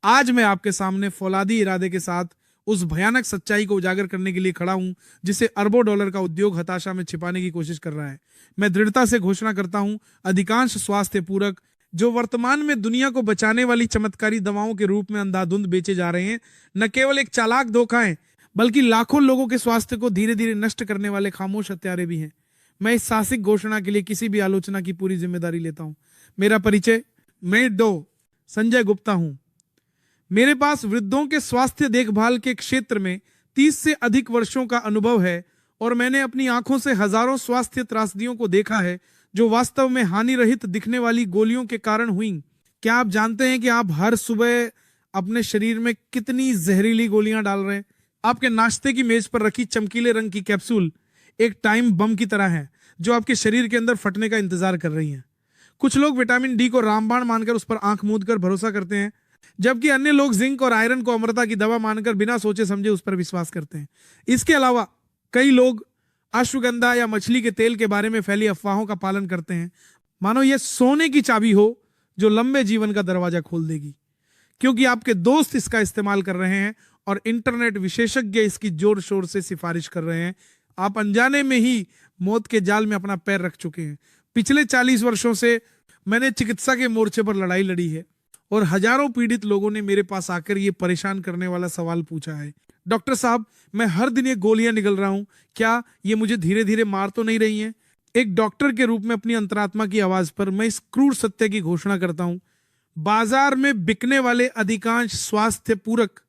आज मैं आपके सामने फौलादी इरादे के साथ उस भयानक सच्चाई को उजागर करने के लिए खड़ा हूं जिसे अरबों डॉलर का उद्योग हताशा में छिपाने की कोशिश कर रहा है। मैं दृढ़ता से घोषणा करता हूं, अधिकांश स्वास्थ्य पूरक जो वर्तमान में दुनिया को बचाने वाली चमत्कारी दवाओं के रूप में अंधाधुंध बेचे जा रहे हैं, न केवल एक चालाक धोखा है, बल्कि लाखों लोगों के स्वास्थ्य को धीरे धीरे नष्ट करने वाले खामोश हत्यारे भी हैं। मैं इस साहसिक घोषणा के लिए किसी भी आलोचना की पूरी जिम्मेदारी लेता हूं। मेरा परिचय, मैं संजय गुप्ता हूं। मेरे पास वृद्धों के स्वास्थ्य देखभाल के क्षेत्र में 30 से अधिक वर्षों का अनुभव है और मैंने अपनी आंखों से हजारों स्वास्थ्य त्रासदियों को देखा है जो वास्तव में हानि रहित दिखने वाली गोलियों के कारण हुई। क्या आप जानते हैं कि आप हर सुबह अपने शरीर में कितनी जहरीली गोलियां डाल रहे हैं? आपके नाश्ते की मेज पर रखी चमकीले रंग की कैप्सूल एक टाइम बम की तरह है जो आपके शरीर के अंदर फटने का इंतजार कर रही है। कुछ लोग विटामिन डी को रामबाण मानकर उस पर आंख मूंद कर भरोसा करते हैं, जबकि अन्य लोग जिंक और आयरन को अमृता की दवा मानकर बिना सोचे समझे उस पर विश्वास करते हैं। इसके अलावा कई लोग अश्वगंधा या मछली के तेल के बारे में फैली अफवाहों का पालन करते हैं, मानो यह सोने की चाबी हो जो लंबे जीवन का दरवाजा खोल देगी। क्योंकि आपके दोस्त इसका इस्तेमाल कर रहे हैं और इंटरनेट विशेषज्ञ इसकी जोर शोर से सिफारिश कर रहे हैं, आप अनजाने में ही मौत के जाल में अपना पैर रख चुके हैं। पिछले 40 वर्षों से मैंने चिकित्सा के मोर्चे पर लड़ाई लड़ी है और हजारों पीड़ित लोगों ने मेरे पास आकर ये परेशान करने वाला सवाल पूछा है, डॉक्टर साहब, मैं हर दिन ये गोलियां निगल रहा हूं, क्या ये मुझे धीरे धीरे मार तो नहीं रही हैं? एक डॉक्टर के रूप में अपनी अंतरात्मा की आवाज पर मैं इस क्रूर सत्य की घोषणा करता हूं, बाजार में बिकने वाले अधिकांश स्वास्थ्य पूरक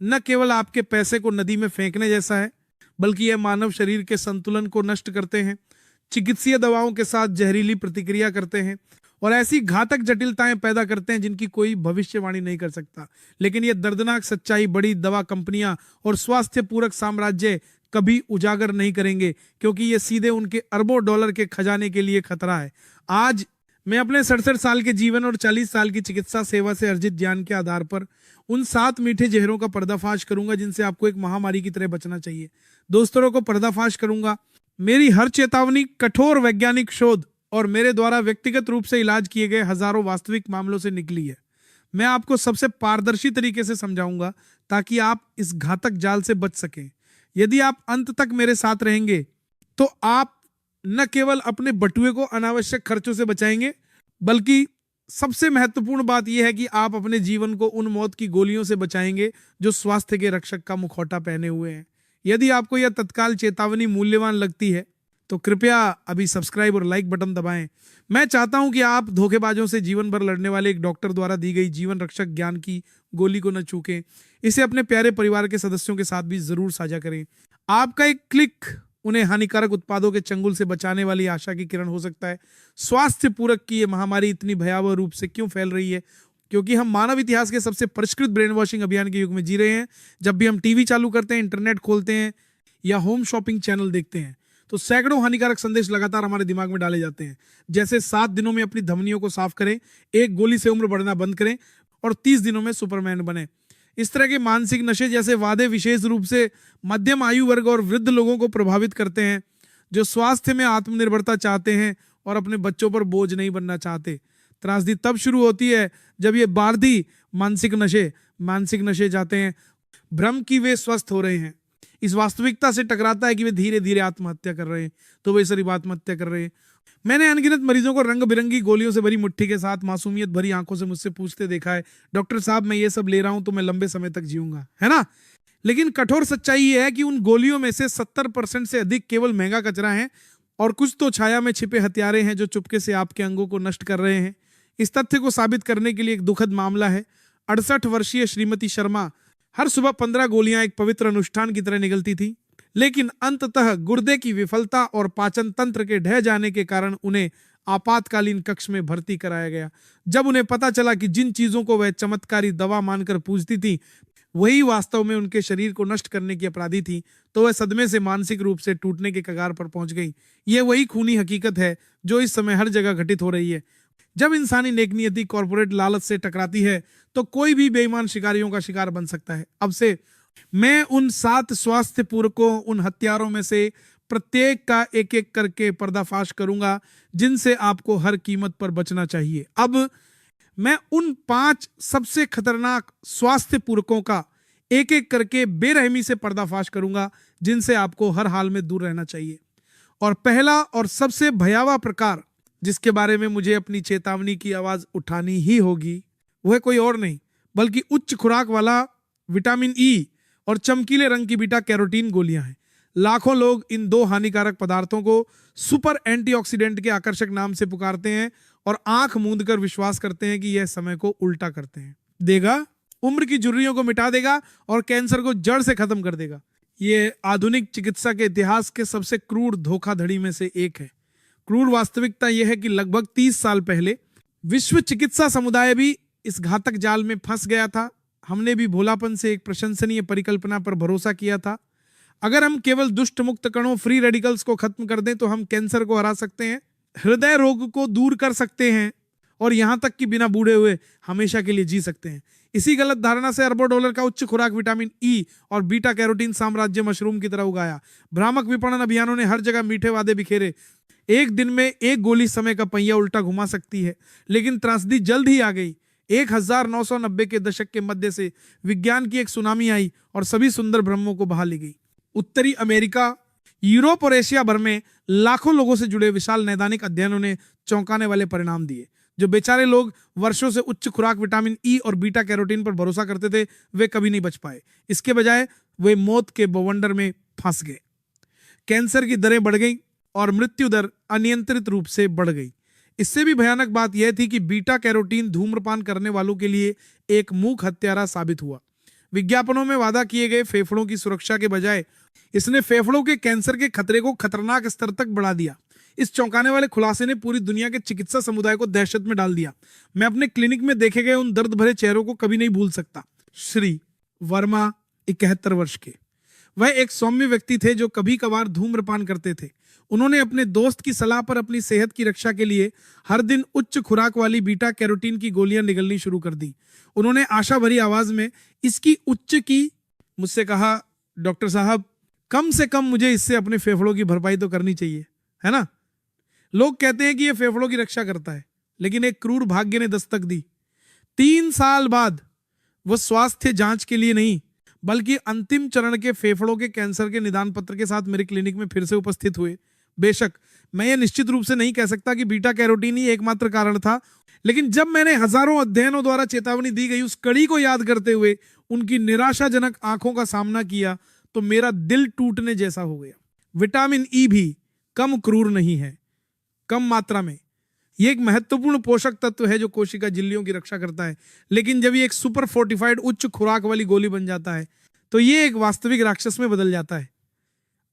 न केवल आपके पैसे को नदी में फेंकने जैसा है, बल्कि यह मानव शरीर के संतुलन को नष्ट करते हैं, चिकित्सीय दवाओं के साथ जहरीली प्रतिक्रिया करते हैं और ऐसी घातक जटिलताएं पैदा करते हैं जिनकी कोई भविष्यवाणी नहीं कर सकता। लेकिन यह दर्दनाक सच्चाई बड़ी दवा कंपनियां और स्वास्थ्य पूरक साम्राज्य कभी उजागर नहीं करेंगे, क्योंकि यह सीधे उनके अरबों डॉलर के खजाने के लिए खतरा है। आज मैं अपने 67 साल के जीवन और 40 साल की चिकित्सा सेवा से अर्जित ज्ञान के आधार पर उन 7 मीठे जहरों का पर्दाफाश करूंगा जिनसे आपको एक महामारी की तरह बचना चाहिए। दोस्तों को पर्दाफाश करूंगा। मेरी हर चेतावनी कठोर वैज्ञानिक शोध और मेरे द्वारा व्यक्तिगत रूप से इलाज किए गए हजारों वास्तविक मामलों से निकली है। मैं आपको सबसे पारदर्शी तरीके से समझाऊंगा ताकि आप इस घातक जाल से बच सकें। यदि आप अंत तक मेरे साथ रहेंगे तो आप न केवल अपने बटुए को अनावश्यक खर्चों से बचाएंगे, बल्कि सबसे महत्वपूर्ण बात यह है कि आप अपने जीवन को उन मौत की गोलियों से बचाएंगे जो स्वास्थ्य के रक्षक का मुखौटा पहने हुए हैं। यदि आपको यह तत्काल चेतावनी मूल्यवान लगती है तो कृपया अभी सब्सक्राइब और लाइक बटन दबाएं। मैं चाहता हूं कि आप धोखेबाजों से जीवन भर लड़ने वाले एक डॉक्टर द्वारा दी गई जीवन रक्षक ज्ञान की गोली को न चूकें। इसे अपने प्यारे परिवार के सदस्यों के साथ भी जरूर साझा करें। आपका एक क्लिक उन्हें हानिकारक उत्पादों के चंगुल से बचाने वाली आशा की किरण हो सकता है। स्वास्थ्य पूरक की यह महामारी इतनी भयावह रूप से क्यों फैल रही है? क्योंकि हम मानव इतिहास के सबसे परिष्कृत ब्रेन वॉशिंग अभियान के युग में जी रहे हैं। जब भी हम टीवी चालू करते हैं, इंटरनेट खोलते हैं या होम शॉपिंग चैनल देखते हैं तो सैकड़ों हानिकारक संदेश लगातार हमारे दिमाग में डाले जाते हैं, जैसे 7 दिनों में अपनी धमनियों को साफ करें, एक गोली से उम्र बढ़ना बंद करें और 30 दिनों में सुपरमैन बने। इस तरह के मानसिक नशे जैसे वादे विशेष रूप से मध्यम आयु वर्ग और वृद्ध लोगों को प्रभावित करते हैं जो स्वास्थ्य में आत्मनिर्भरता चाहते हैं और अपने बच्चों पर बोझ नहीं बनना चाहते। त्रासदी तब शुरू होती है जब ये बारदी मानसिक नशे चाहते हैं भ्रम की वे स्वस्थ हो रहे हैं, इस वास्तविकता से टकराता है कि वे धीरे धीरे आत्महत्या कर रहे हैं, तो वे सिर्फ आत्महत्या कर रहे हैं। मैंने अनगिनत मरीजों को रंग बिरंगी गोलियों से भरी मुट्ठी के साथ मासूमियत भरी आंखों से मुझसे पूछते देखा है, डॉक्टर साहब, मैं ये सब ले रहा हूं तो मैं लंबे समय तक जीऊंगा, है ना? लेकिन कठोर सच्चाई ये है कि उन गोलियों में से 70% से अधिक केवल महंगा कचरा है और कुछ तो छाया में छिपे हथियारे हैं जो चुपके से आपके अंगों को नष्ट कर रहे हैं। इस तथ्य को साबित करने के लिए एक दुखद मामला है। 68 वर्षीय श्रीमती शर्मा हर सुबह 15 गोलियां एक पवित्र अनुष्ठान की तरह निकलती थी, लेकिन अंततः गुर्दे की विफलता और पाचन तंत्र के ढह जाने के कारण उन्हें आपातकालीन कक्ष में भर्ती कराया गया। जब उन्हें पता चला कि जिन चीजों को वह चमत्कारी दवा मानकर पूजती थी वही वास्तव में उनके शरीर को नष्ट करने की अपराधी थी, तो वह सदमे से मानसिक रूप से टूटने के कगार पर पहुंच गई। यह वही खूनी हकीकत है जो इस समय हर जगह घटित हो रही है। जब इंसानी नेकनियति कॉर्पोरेट लालच से टकराती है तो कोई भी बेईमान शिकारियों का शिकार बन सकता है। अब से मैं उन 7 स्वास्थ्य पूरकों, उन हत्यारों में से प्रत्येक का एक एक करके पर्दाफाश करूंगा जिनसे आपको हर कीमत पर बचना चाहिए। अब मैं उन 5 सबसे खतरनाक स्वास्थ्य पूरकों का एक एक करके बेरहमी से पर्दाफाश करूंगा, जिनसे आपको हर हाल में दूर रहना चाहिए। और पहला और सबसे भयावह प्रकार, जिसके बारे में मुझे अपनी चेतावनी की आवाज उठानी ही होगी, वह कोई और नहीं बल्कि उच्च खुराक वाला विटामिन ई और चमकीले रंग की बीटा कैरोटीन गोलियां हैं। लाखों लोग इन 2 हानिकारक पदार्थों को सुपर एंटीऑक्सीडेंट के आकर्षक नाम से पुकारते हैं और आंख मूंद कर विश्वास करते हैं कि यह समय को उल्टा करते हैं देगा, उम्र की झुर्रियों को मिटा देगा और कैंसर को जड़ से खत्म कर देगा। ये आधुनिक चिकित्सा के इतिहास के सबसे क्रूर धोखाधड़ी में से एक है। क्रूर वास्तविकता यह है कि लगभग 30 साल पहले विश्व चिकित्सा समुदाय भी इस घातक जाल में फंस गया था। हमने भी भोलापन से एक प्रशंसनीय परिकल्पना पर भरोसा किया था। अगर हम केवल दुष्ट मुक्त कणों फ्री रेडिकल्स को खत्म कर दें तो हम कैंसर को हरा सकते हैं, हृदय रोग को दूर कर सकते हैं और यहां तक कि बिना बूढ़े हुए हमेशा के लिए जी सकते हैं। इसी गलत धारणा से अरबों डॉलर का उच्च खुराक विटामिन ई और बीटा कैरोटीन साम्राज्य मशरूम की तरह उगाया। भ्रामक विपणन अभियानों ने हर जगह मीठे वादे बिखेरे। एक दिन में एक गोली समय का पहिया उल्टा घुमा सकती है, लेकिन त्रासदी जल्द ही आ गई। 1990 के दशक के मध्य से विज्ञान की एक सुनामी आई और सभी सुंदर भ्रमों को बहा ली गई। उत्तरी अमेरिका, यूरोप और एशिया भर में लाखों लोगों से जुड़े विशाल नैदानिक अध्ययनों ने चौंकाने वाले परिणाम दिए। जो बेचारे लोग वर्षों से उच्च खुराक विटामिन ई और बीटा कैरोटीन पर भरोसा करते थे, वे कभी नहीं बच पाए। इसके बजाय वे मौत के बवंडर में फंस गए। कैंसर की दरें बढ़ गई और मृत्यु दर अनियंत्रित रूप से बढ़ गई। इससे भी भयानक बात यह थी कि बीटा कैरोटीन धूम्रपान करने वालों के लिए एक मूक हत्यारा साबित हुआ। विज्ञापनों में वादा किए गए फेफड़ों की सुरक्षा के बजाय इसने फेफड़ों के कैंसर के खतरे को खतरनाक स्तर तक बढ़ा दिया। इस चौंकाने वाले खुलासे ने पूरी दुनिया के चिकित्सा समुदाय को दहशत में डाल दिया। मैं अपने क्लिनिक में देखे गए उन दर्द भरे चेहरों को कभी नहीं भूल सकता। श्री वर्मा 71 वर्ष के, वह एक सौम्य व्यक्ति थे जो कभी कभार धूम्रपान करते थे। उन्होंने अपने दोस्त की सलाह पर अपनी सेहत की रक्षा के लिए हर दिन उच्च खुराक वाली बीटा कैरोटीन की गोलियां निगलनी शुरू कर दी। उन्होंने आशा भरी आवाज में इसकी उच्च की मुझसे कहा, डॉक्टर साहब, कम से कम मुझे इससे अपने फेफड़ों की भरपाई तो करनी चाहिए, है ना? लोग कहते हैं कि यह फेफड़ों की रक्षा करता है, लेकिन एक क्रूर भाग्य ने दस्तक दी। 3 साल बाद वह स्वास्थ्य जांच के लिए नहीं बल्कि अंतिम चरण के फेफड़ों के कैंसर के निदान पत्र के साथ मेरे क्लिनिक में फिर से उपस्थित हुए। बेशक मैं ये निश्चित रूप से नहीं कह सकता कि बीटा कैरोटीन ही एकमात्र कारण था, लेकिन जब मैंने हजारों अध्ययनों द्वारा चेतावनी दी गई उस कड़ी को याद करते हुए उनकी निराशाजनक आंखों का सामना किया तो मेरा दिल टूटने जैसा हो गया। विटामिन ई भी कम क्रूर नहीं है, कम मात्रा में। यह एक महत्वपूर्ण पोषक तत्व है जो कोशिका झिल्लियों की रक्षा करता है, लेकिन जब ये एक सुपर फोर्टिफाइड उच्च खुराक वाली गोली बन जाता है तो ये एक वास्तविक राक्षस में बदल जाता है।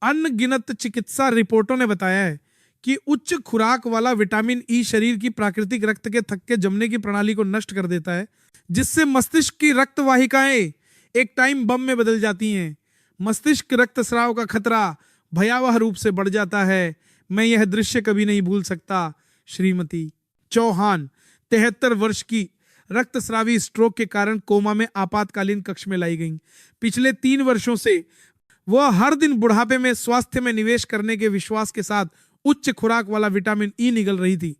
अनगिनत चिकित्सा रिपोर्टों ने बताया है कि उच्च खुराक वाला विटामिन ई शरीर की प्राकृतिक रक्त के थक्के जमने की प्रणाली को नष्ट कर देता है, जिससे मस्तिष्क की रक्त वाहिकाएं एक टाइम बम में बदल जाती हैं। मस्तिष्क रक्तस्राव का खतरा भयावह रूप से बढ़ जाता है। मैं यह दृश्य कभी नहीं भूल सकता। श्रीमती चौहान 73 वर्ष की रक्तस्रावी स्ट्रोक के कारण कोमा में आपातकालीन कक्ष में लाई गईं। पिछले 3 वर्षों से वह हर दिन बुढ़ापे में स्वास्थ्य में निवेश करने के विश्वास के साथ उच्च खुराक वाला विटामिन ई निगल रही थी।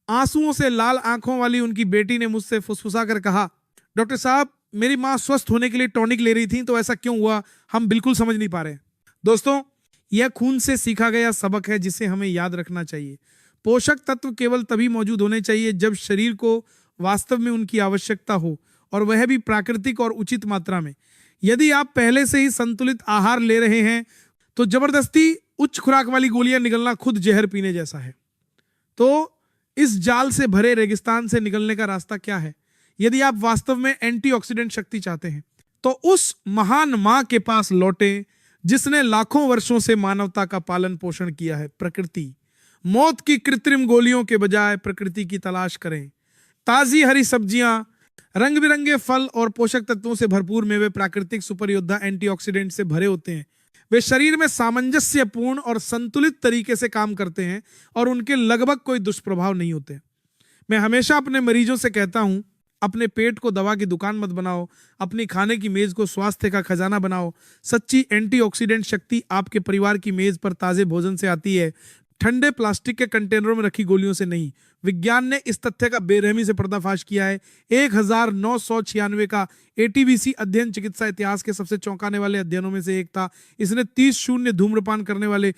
आंसुओं से लाल आंखों वाली उनकी बेटी ने मुझसे फुसफुसा कर कहा, डॉक्टर साहब, मेरी मां स्वस्थ होने के लिए टॉनिक ले रही थी, तो ऐसा क्यों हुआ? हम बिल्कुल समझ नहीं पा रहे। दोस्तों, यह खून से सीखा गया सबक है जिसे हमें याद रखना चाहिए। पोषक तत्व केवल तभी मौजूद होने चाहिए जब शरीर को वास्तव में उनकी आवश्यकता हो, और वह भी प्राकृतिक और उचित मात्रा में। यदि आप पहले से ही संतुलित आहार ले रहे हैं तो जबरदस्ती उच्च खुराक वाली गोलियां निगलना खुद जहर पीने जैसा है। तो इस जाल से भरे रेगिस्तान से निकलने का रास्ता क्या है? यदि आप वास्तव में एंटीऑक्सीडेंट शक्ति चाहते हैं तो उस महान मां के पास लौटें जिसने लाखों वर्षों से मानवता का पालन पोषण किया है, प्रकृति। मौत की कृत्रिम गोलियों के बजाय प्रकृति की तलाश करें। ताजी हरी सब्जियां, रंग बिरंगे फल और पोषक तत्वों से भरपूर मेवे प्राकृतिक सुपर योद्धा एंटीऑक्सीडेंट से भरे होते हैं। वे शरीर में सामंजस्यपूर्ण और संतुलित तरीके से काम करते हैं और उनके लगभग कोई दुष्प्रभाव नहीं होते। मैं हमेशा अपने मरीजों से कहता हूं, अपने पेट को दवा की दुकान मत बनाओ, अपनी खाने की मेज को स्वास्थ्य का खजाना बनाओ। सच्ची एंटीऑक्सीडेंट शक्ति आपके परिवार की मेज पर ताजे भोजन से आती है, ठंडे प्लास्टिक के कंटेनरों में रखी गोलियों से नहीं। विज्ञान ने इस तथ्य का बेरहमी से पर्दाफाश किया है। 1996 का एटीबीसी अध्ययन चिकित्सा इतिहास के सबसे चौंकाने वाले अध्ययनों में से एक था। इसने 30 शून्य धूम्रपान करने वाले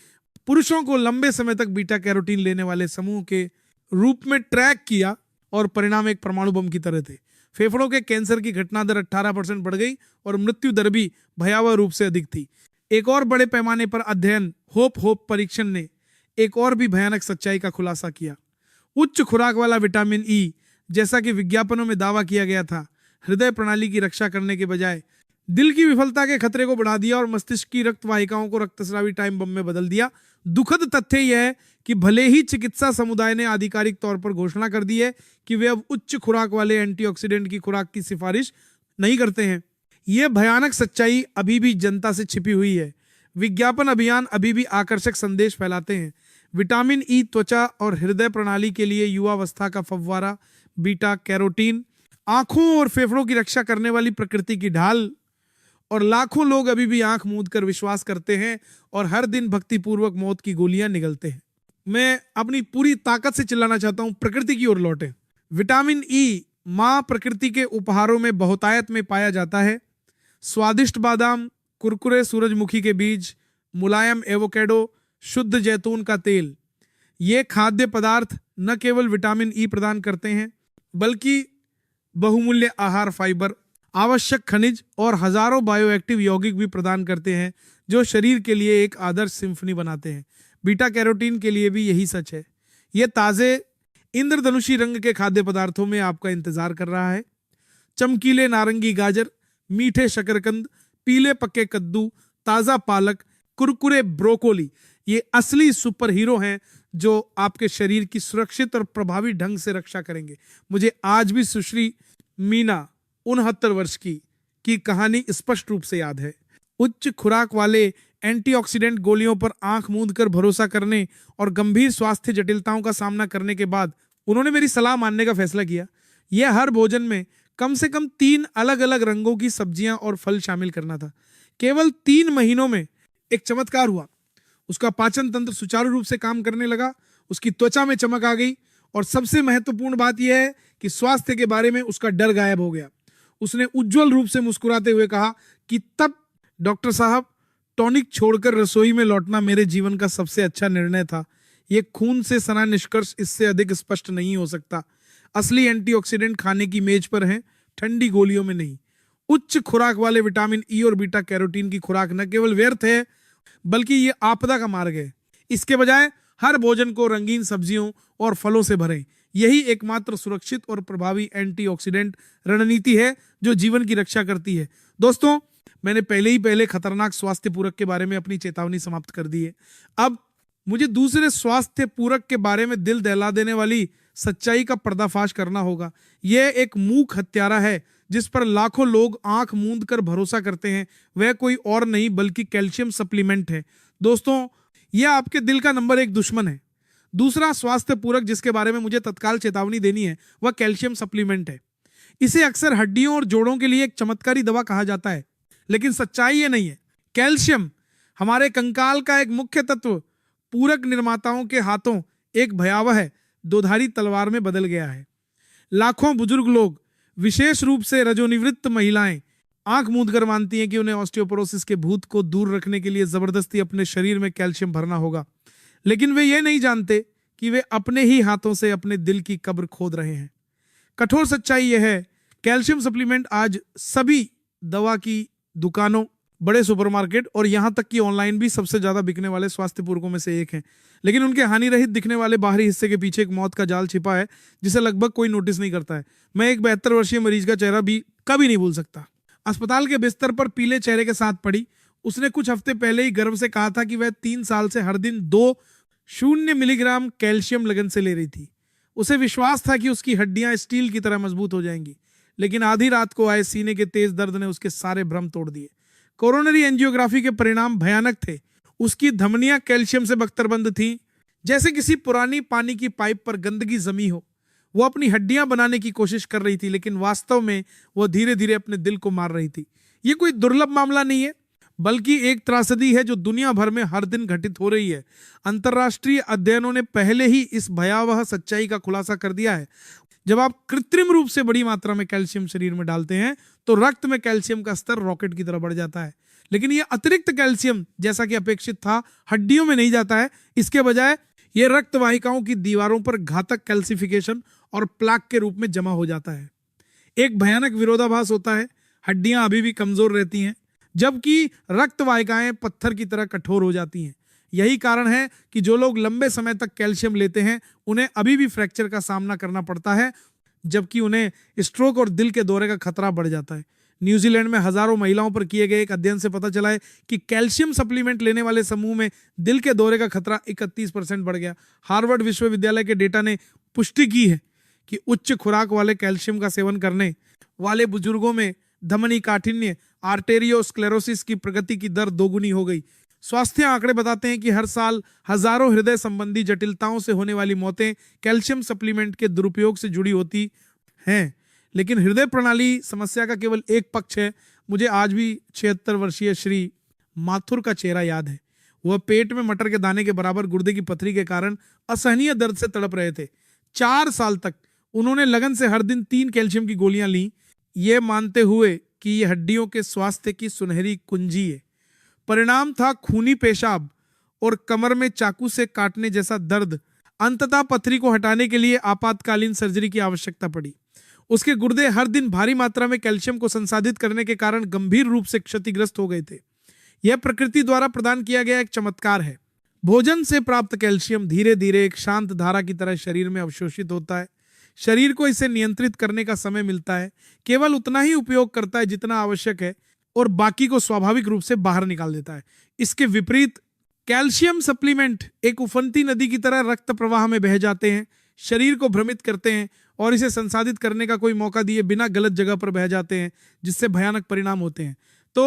पुरुषों को लंबे समय तक बीटा कैरोटीन लेने वाले समूह के रूप में ट्रैक किया और परिणाम एक परमाणु बम की तरह थे। फेफड़ों के कैंसर की घटना दर 18% बढ़ गई और मृत्यु दर भी भयावह रूप से अधिक थी। एक और बड़े पैमाने पर अध्ययन होप परीक्षण ने एक और भी भयानक सच्चाई का खुलासा किया। उच्च खुराक वाला विटामिन ई, जैसा कि विज्ञापनों में दावा किया गया था, हृदय प्रणाली की रक्षा करने के बजाय दिल की विफलता के खतरे को बढ़ा दिया और मस्तिष्क की रक्त वाहिकाओं को रक्तस्रावी टाइम बम में बदल दिया। दुखद तथ्य यह है कि भले ही चिकित्सा समुदाय ने आधिकारिक तौर पर घोषणा कर दी है कि वे अब उच्च खुराक वाले एंटीऑक्सीडेंट की खुराक की सिफारिश नहीं करते हैं, यह भयानक सच्चाई अभी भी जनता से छिपी हुई है। विज्ञापन अभियान अभी भी आकर्षक संदेश फैलाते हैं। विटामिन ई त्वचा और हृदय प्रणाली के लिए युवावस्था का फव्वारा, बीटा कैरोटीन आंखों और फेफड़ों की रक्षा करने वाली प्रकृति की ढाल, और लाखों लोग अभी भी आंख मूंद कर विश्वास करते हैं और हर दिन भक्तिपूर्वक मौत की गोलियां निगलते हैं। मैं अपनी पूरी ताकत से चिल्लाना चाहता हूं, प्रकृति की ओर लौटे। विटामिन ई मां प्रकृति के उपहारों में बहुतायत में पाया जाता है। स्वादिष्ट बादाम, कुरकुरे सूरजमुखी के बीज, मुलायम एवोकेडो, शुद्ध जैतून का तेल, ये खाद्य पदार्थ न केवल विटामिन ई प्रदान करते हैं बल्कि बहुमूल्य आहार फाइबर, आवश्यक खनिज और हजारों बायोएक्टिव यौगिक भी प्रदान करते हैं जो शरीर के लिए एक आदर्श सिम्फनी बनाते हैं। बीटा कैरोटीन के लिए भी यही सच है। यह ताजे इंद्रधनुषी रंग के खाद्य पदार्थों में आपका इंतजार कर रहा है। चमकीले नारंगी गाजर, मीठे शकरकंद, पीले पक्के कद्दू, ताजा पालक, कुरकुरे ब्रोकोली, ये असली सुपर हीरो हैं जो आपके शरीर की सुरक्षित और प्रभावी ढंग से रक्षा करेंगे। मुझे आज भी सुश्री मीना 69 वर्ष की कहानी स्पष्ट रूप से याद है। उच्च खुराक वाले एंटीऑक्सीडेंट गोलियों पर आंख मूंद कर भरोसा करने और गंभीर स्वास्थ्य जटिलताओं का सामना करने के बाद उन्होंने मेरी सलाह मानने का फैसला किया। यह हर भोजन में कम से कम 3 अलग अलग रंगों की सब्जियां और फल शामिल करना था। केवल 3 महीनों में एक चमत्कार हुआ। उसका पाचन तंत्र सुचारू रूप से काम करने लगा, उसकी त्वचा में चमक आ गई और सबसे महत्वपूर्ण बात यह है कि स्वास्थ्य के बारे में उसका डर गायब हो गया। उसने उज्जवल रूप से मुस्कुराते हुए कहा कि तब डॉक्टर साहब, टॉनिक छोड़कर रसोई में लौटना मेरे जीवन का सबसे अच्छा निर्णय था। यह खून से सना निष्कर्ष इससे अधिक स्पष्ट नहीं हो सकता। असली एंटीऑक्सीडेंट खाने की मेज पर हैं, ठंडी गोलियों में नहीं। उच्च खुराक वाले विटामिन ई और बीटा कैरोटीन की खुराक न केवल व्यर्थ है बल्कि ये आपदा का मार्ग है। इसके बजाय हर भोजन को रंगीन सब्जियों और फलों से भरें। यही एकमात्र सुरक्षित और प्रभावी एंटीऑक्सीडेंट रणनीति है जो जीवन की रक्षा करती है। दोस्तों, मैंने पहले खतरनाक स्वास्थ्य पूरक के बारे में अपनी चेतावनी समाप्त कर दी है। अब मुझे दूसरे स्वास्थ्य पूरक के बारे में दिल दहला देने वाली सच्चाई का पर्दाफाश करना होगा। यह एक मूक हत्यारा है जिस पर लाखों लोग आंख मूंद कर भरोसा करते हैं। वह कोई और नहीं बल्कि कैल्शियम सप्लीमेंट है। दोस्तों, यह आपके दिल का नंबर 1 दुश्मन है। दूसरा स्वास्थ्य पूरक जिसके बारे में मुझे तत्काल चेतावनी देनी है वह कैल्शियम सप्लीमेंट है। इसे अक्सर हड्डियों और जोड़ों के लिए एक चमत्कारी दवा कहा जाता है, लेकिन सच्चाई ये नहीं है। कैल्शियम हमारे कंकाल का एक मुख्य तत्व पूरक निर्माताओं के हाथों एक भयावह दोधारी तलवार में बदल गया है। लाखों बुजुर्ग लोग, विशेष रूप से रजोनिवृत्त महिलाएं, आंख मूंदकर मानती हैं कि उन्हें ऑस्टियोपोरोसिस के भूत को दूर रखने के लिए जबरदस्ती अपने शरीर में कैल्शियम भरना होगा, लेकिन वे ये नहीं जानते कि वे अपने ही हाथों से अपने दिल की कब्र खोद रहे हैं। कठोर सच्चाई यह है, कैल्शियम सप्लीमेंट आज सभी दवा की दुकानों, बड़े सुपरमार्केट और यहां तक कि ऑनलाइन भी सबसे ज्यादा बिकने वाले स्वास्थ्य पूरकों में से एक हैं। लेकिन उनके हानि रहित दिखने वाले बाहरी हिस्से के पीछे एक मौत का जाल छिपा है जिसे लगभग कोई नोटिस नहीं करता है। मैं एक 72 वर्षीय मरीज का चेहरा भी कभी नहीं भूल सकता। अस्पताल के बिस्तर पर पीले चेहरे के साथ पड़ी। उसने कुछ हफ्ते पहले ही गर्व से कहा था कि वह 3 साल से हर दिन 2 मिलीग्राम कैल्शियम लगन से ले रही थी। उसे विश्वास था कि उसकी हड्डियां स्टील की तरह मजबूत हो जाएंगी, लेकिन आधी रात को आए सीने के तेज दर्द ने उसके सारे भ्रम तोड़ दिए। कोरोनरी एंजियोग्राफी के परिणाम भयानक थे। उसकी धमनियां कैल्शियम से बख्तरबंद थीं, जैसे किसी पुरानी पानी की पाइप पर गंदगी जमी हो। वो अपनी हड्डियां बनाने की कोशिश कर रही थी, लेकिन वास्तव में वो धीरे धीरे अपने दिल को मार रही थी। ये कोई दुर्लभ मामला नहीं है, बल्कि एक त्रासदी है जो दुनिया भर में हर दिन घटित हो रही है। अंतर्राष्ट्रीय अध्ययनों ने पहले ही इस भयावह सच्चाई का खुलासा कर दिया है। जब आप कृत्रिम रूप से बड़ी मात्रा में कैल्शियम शरीर में डालते हैं तो रक्त में कैल्शियम का स्तर रॉकेट की तरह बढ़ जाता है। लेकिन यह अतिरिक्त कैल्शियम जैसा कि अपेक्षित था हड्डियों में नहीं जाता है। इसके बजाय यह रक्त वाहिकाओं की दीवारों पर घातक कैल्सिफिकेशन और प्लाक के रूप में जमा हो जाता है। एक भयानक विरोधाभास होता है। हड्डियां अभी भी कमजोर रहती हैं जबकि रक्त वाहिकाएं पत्थर की तरह कठोर हो जाती हैं। यही कारण है कि जो लोग लंबे समय तक कैल्शियम लेते हैं उन्हें अभी भी फ्रैक्चर का सामना करना पड़ता है, जबकि उन्हें स्ट्रोक और दिल के दौरे का खतरा बढ़ जाता है। न्यूजीलैंड में हजारों महिलाओं पर किए गए एक अध्ययन से पता चला है कि कैल्शियम सप्लीमेंट लेने वाले समूह में दिल के दौरे का खतरा 31% बढ़ गया। हार्वर्ड विश्वविद्यालय के डेटा ने पुष्टि की है कि उच्च खुराक वाले कैल्शियम का सेवन करने वाले बुजुर्गों में धमनी काठिन्य आर्टेरियोस्क्लेरोसिस की प्रगति की दर दोगुनी हो गई। स्वास्थ्य आंकड़े बताते हैं कि हर साल हजारों हृदय संबंधी जटिलताओं से होने वाली मौतें कैल्शियम सप्लीमेंट के दुरुपयोग से जुड़ी होती हैं। लेकिन हृदय प्रणाली समस्या का केवल एक पक्ष है। मुझे आज भी 76 वर्षीय श्री माथुर का चेहरा याद है। वह पेट में मटर के दाने के बराबर गुर्दे की पथरी के कारण असहनीय दर्द से तड़प रहे थे। 4 साल तक उन्होंने लगन से हर दिन 3 कैल्शियम की गोलियां ली, ये मानते हुए कि यह हड्डियों के स्वास्थ्य की सुनहरी कुंजी है। परिणाम था खूनी पेशाब और कमर में चाकू से काटने जैसा दर्द। अंततः पथरी को हटाने के लिए आपातकालीन सर्जरी की आवश्यकता पड़ी। उसके गुर्दे हर दिन भारी मात्रा में कैल्शियम को संसाधित करने के कारण गंभीर रूप से क्षतिग्रस्त हो गए थे। यह प्रकृति द्वारा प्रदान किया गया एक चमत्कार है। भोजन से प्राप्त कैल्शियम धीरे धीरे एक शांत धारा की तरह शरीर में अवशोषित होता है। शरीर को इसे नियंत्रित करने का समय मिलता है, केवल उतना ही उपयोग करता है जितना आवश्यक है और बाकी को स्वाभाविक रूप से बाहर निकाल देता है। इसके विपरीत कैल्शियम सप्लीमेंट एक उफनती नदी की तरह रक्त प्रवाह में बह जाते हैं, शरीर को भ्रमित करते हैं और इसे संसाधित करने का कोई मौका दिए बिना गलत जगह पर बह जाते हैं, जिससे भयानक परिणाम होते हैं। तो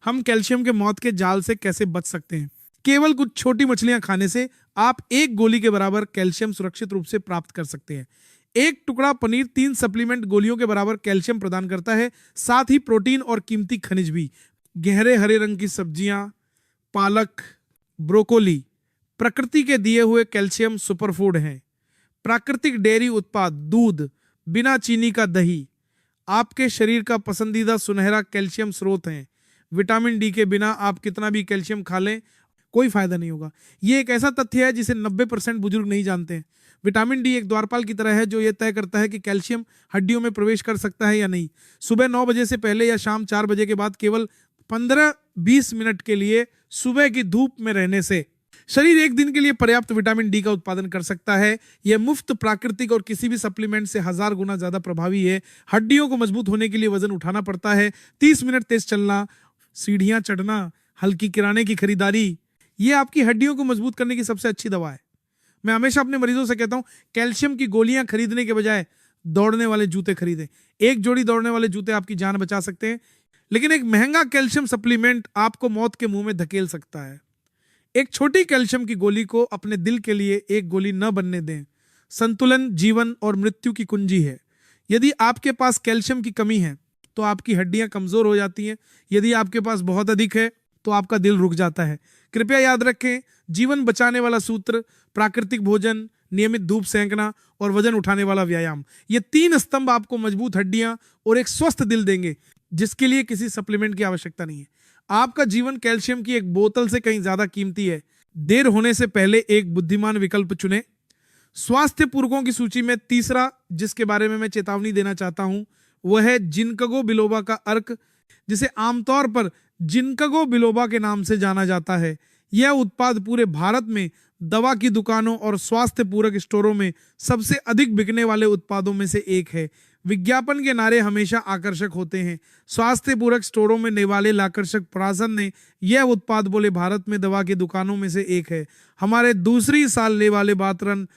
हम कैल्शियम के मौत के जाल से कैसे बच सकते हैं? केवल कुछ छोटी मछलियां खाने से आप 1 गोली के बराबर कैल्शियम सुरक्षित रूप से प्राप्त कर सकते हैं। एक टुकड़ा पनीर 3 सप्लीमेंट गोलियों के बराबर कैल्शियम प्रदान करता है, साथ ही प्रोटीन और कीमती खनिज भी। गहरे हरे रंग की सब्जियां, पालक, ब्रोकोली प्रकृति के दिए हुए कैल्शियम सुपरफूड हैं। प्राकृतिक डेयरी उत्पाद, दूध, बिना चीनी का दही आपके शरीर का पसंदीदा सुनहरा कैल्शियम स्रोत हैं। विटामिन डी के बिना आप कितना भी कैल्शियम खा लें कोई फायदा नहीं होगा। ये एक ऐसा तथ्य है जिसे 90% बुजुर्ग नहीं जानते हैं। विटामिन डी एक द्वारपाल की तरह है जो यह तय करता है कि कैल्शियम हड्डियों में प्रवेश कर सकता है या नहीं। सुबह 9 बजे से पहले या शाम 4 बजे के बाद केवल 15-20 मिनट के लिए सुबह की धूप में रहने से शरीर एक दिन के लिए पर्याप्त विटामिन डी का उत्पादन कर सकता है। यह मुफ्त, प्राकृतिक और किसी भी सप्लीमेंट से 1000 गुना ज्यादा प्रभावी है। हड्डियों को मजबूत होने के लिए वजन उठाना पड़ता है, 30 मिनट तेज चलना, सीढ़ियां चढ़ना, हल्की किराने की खरीदारी, ये आपकी हड्डियों को मजबूत करने की सबसे अच्छी दवा है। मैं हमेशा अपने मरीजों से कहता हूं, कैल्शियम की गोलियां खरीदने के बजाय दौड़ने वाले जूते खरीदें। एक जोड़ी दौड़ने वाले जूते आपकी जान बचा सकते हैं, लेकिन एक महंगा कैल्शियम सप्लीमेंट आपको मौत के मुंह में धकेल सकता है। एक छोटी कैल्शियम की गोली को अपने दिल के लिए एक गोली न बनने दें। संतुलन जीवन और मृत्यु की कुंजी है। यदि आपके पास कैल्शियम की कमी है तो आपकी हड्डियां कमजोर हो जाती हैं। यदि आपके पास बहुत अधिक है तो आपका दिल रुक जाता है। कृपया याद रखें, जीवन बचाने वाला सूत्र प्राकृतिक भोजन, नियमित धूप सेंकना और वजन उठाने वाला व्यायाम, ये 3 स्तंभ आपको मजबूत हड्डियां और एक स्वस्थ दिल देंगे, जिसके लिए किसी सप्लीमेंट की आवश्यकता नहीं है। आपका जीवन कैल्शियम की एक बोतल से कहीं ज्यादा कीमती है। देर होने से पहले एक बुद्धिमान विकल्प चुनें। स्वास्थ्य पूरकों की सूची में तीसरा जिसके बारे में मैं चेतावनी देना चाहता हूं वह है जिंकगो बिलोबा का अर्क, जिसे आमतौर पर जिंकगो बिलोबा के नाम से जाना जाता है। यह उत्पाद पूरे भारत में दवा की दुकानों और स्वास्थ्य पूरक स्टोरों में सबसे अधिक बिकने वाले उत्पादों में से एक है। विज्ञापन के नारे हमेशा आकर्षक होते हैं। स्वास्थ्य पूरक स्टोरों में नेवाले आकर्षक प्रासन ने यह उत्पाद बोले भारत में दवा की दुकानों में से एक है। हमारे दूसरी साल नेवाले बातरन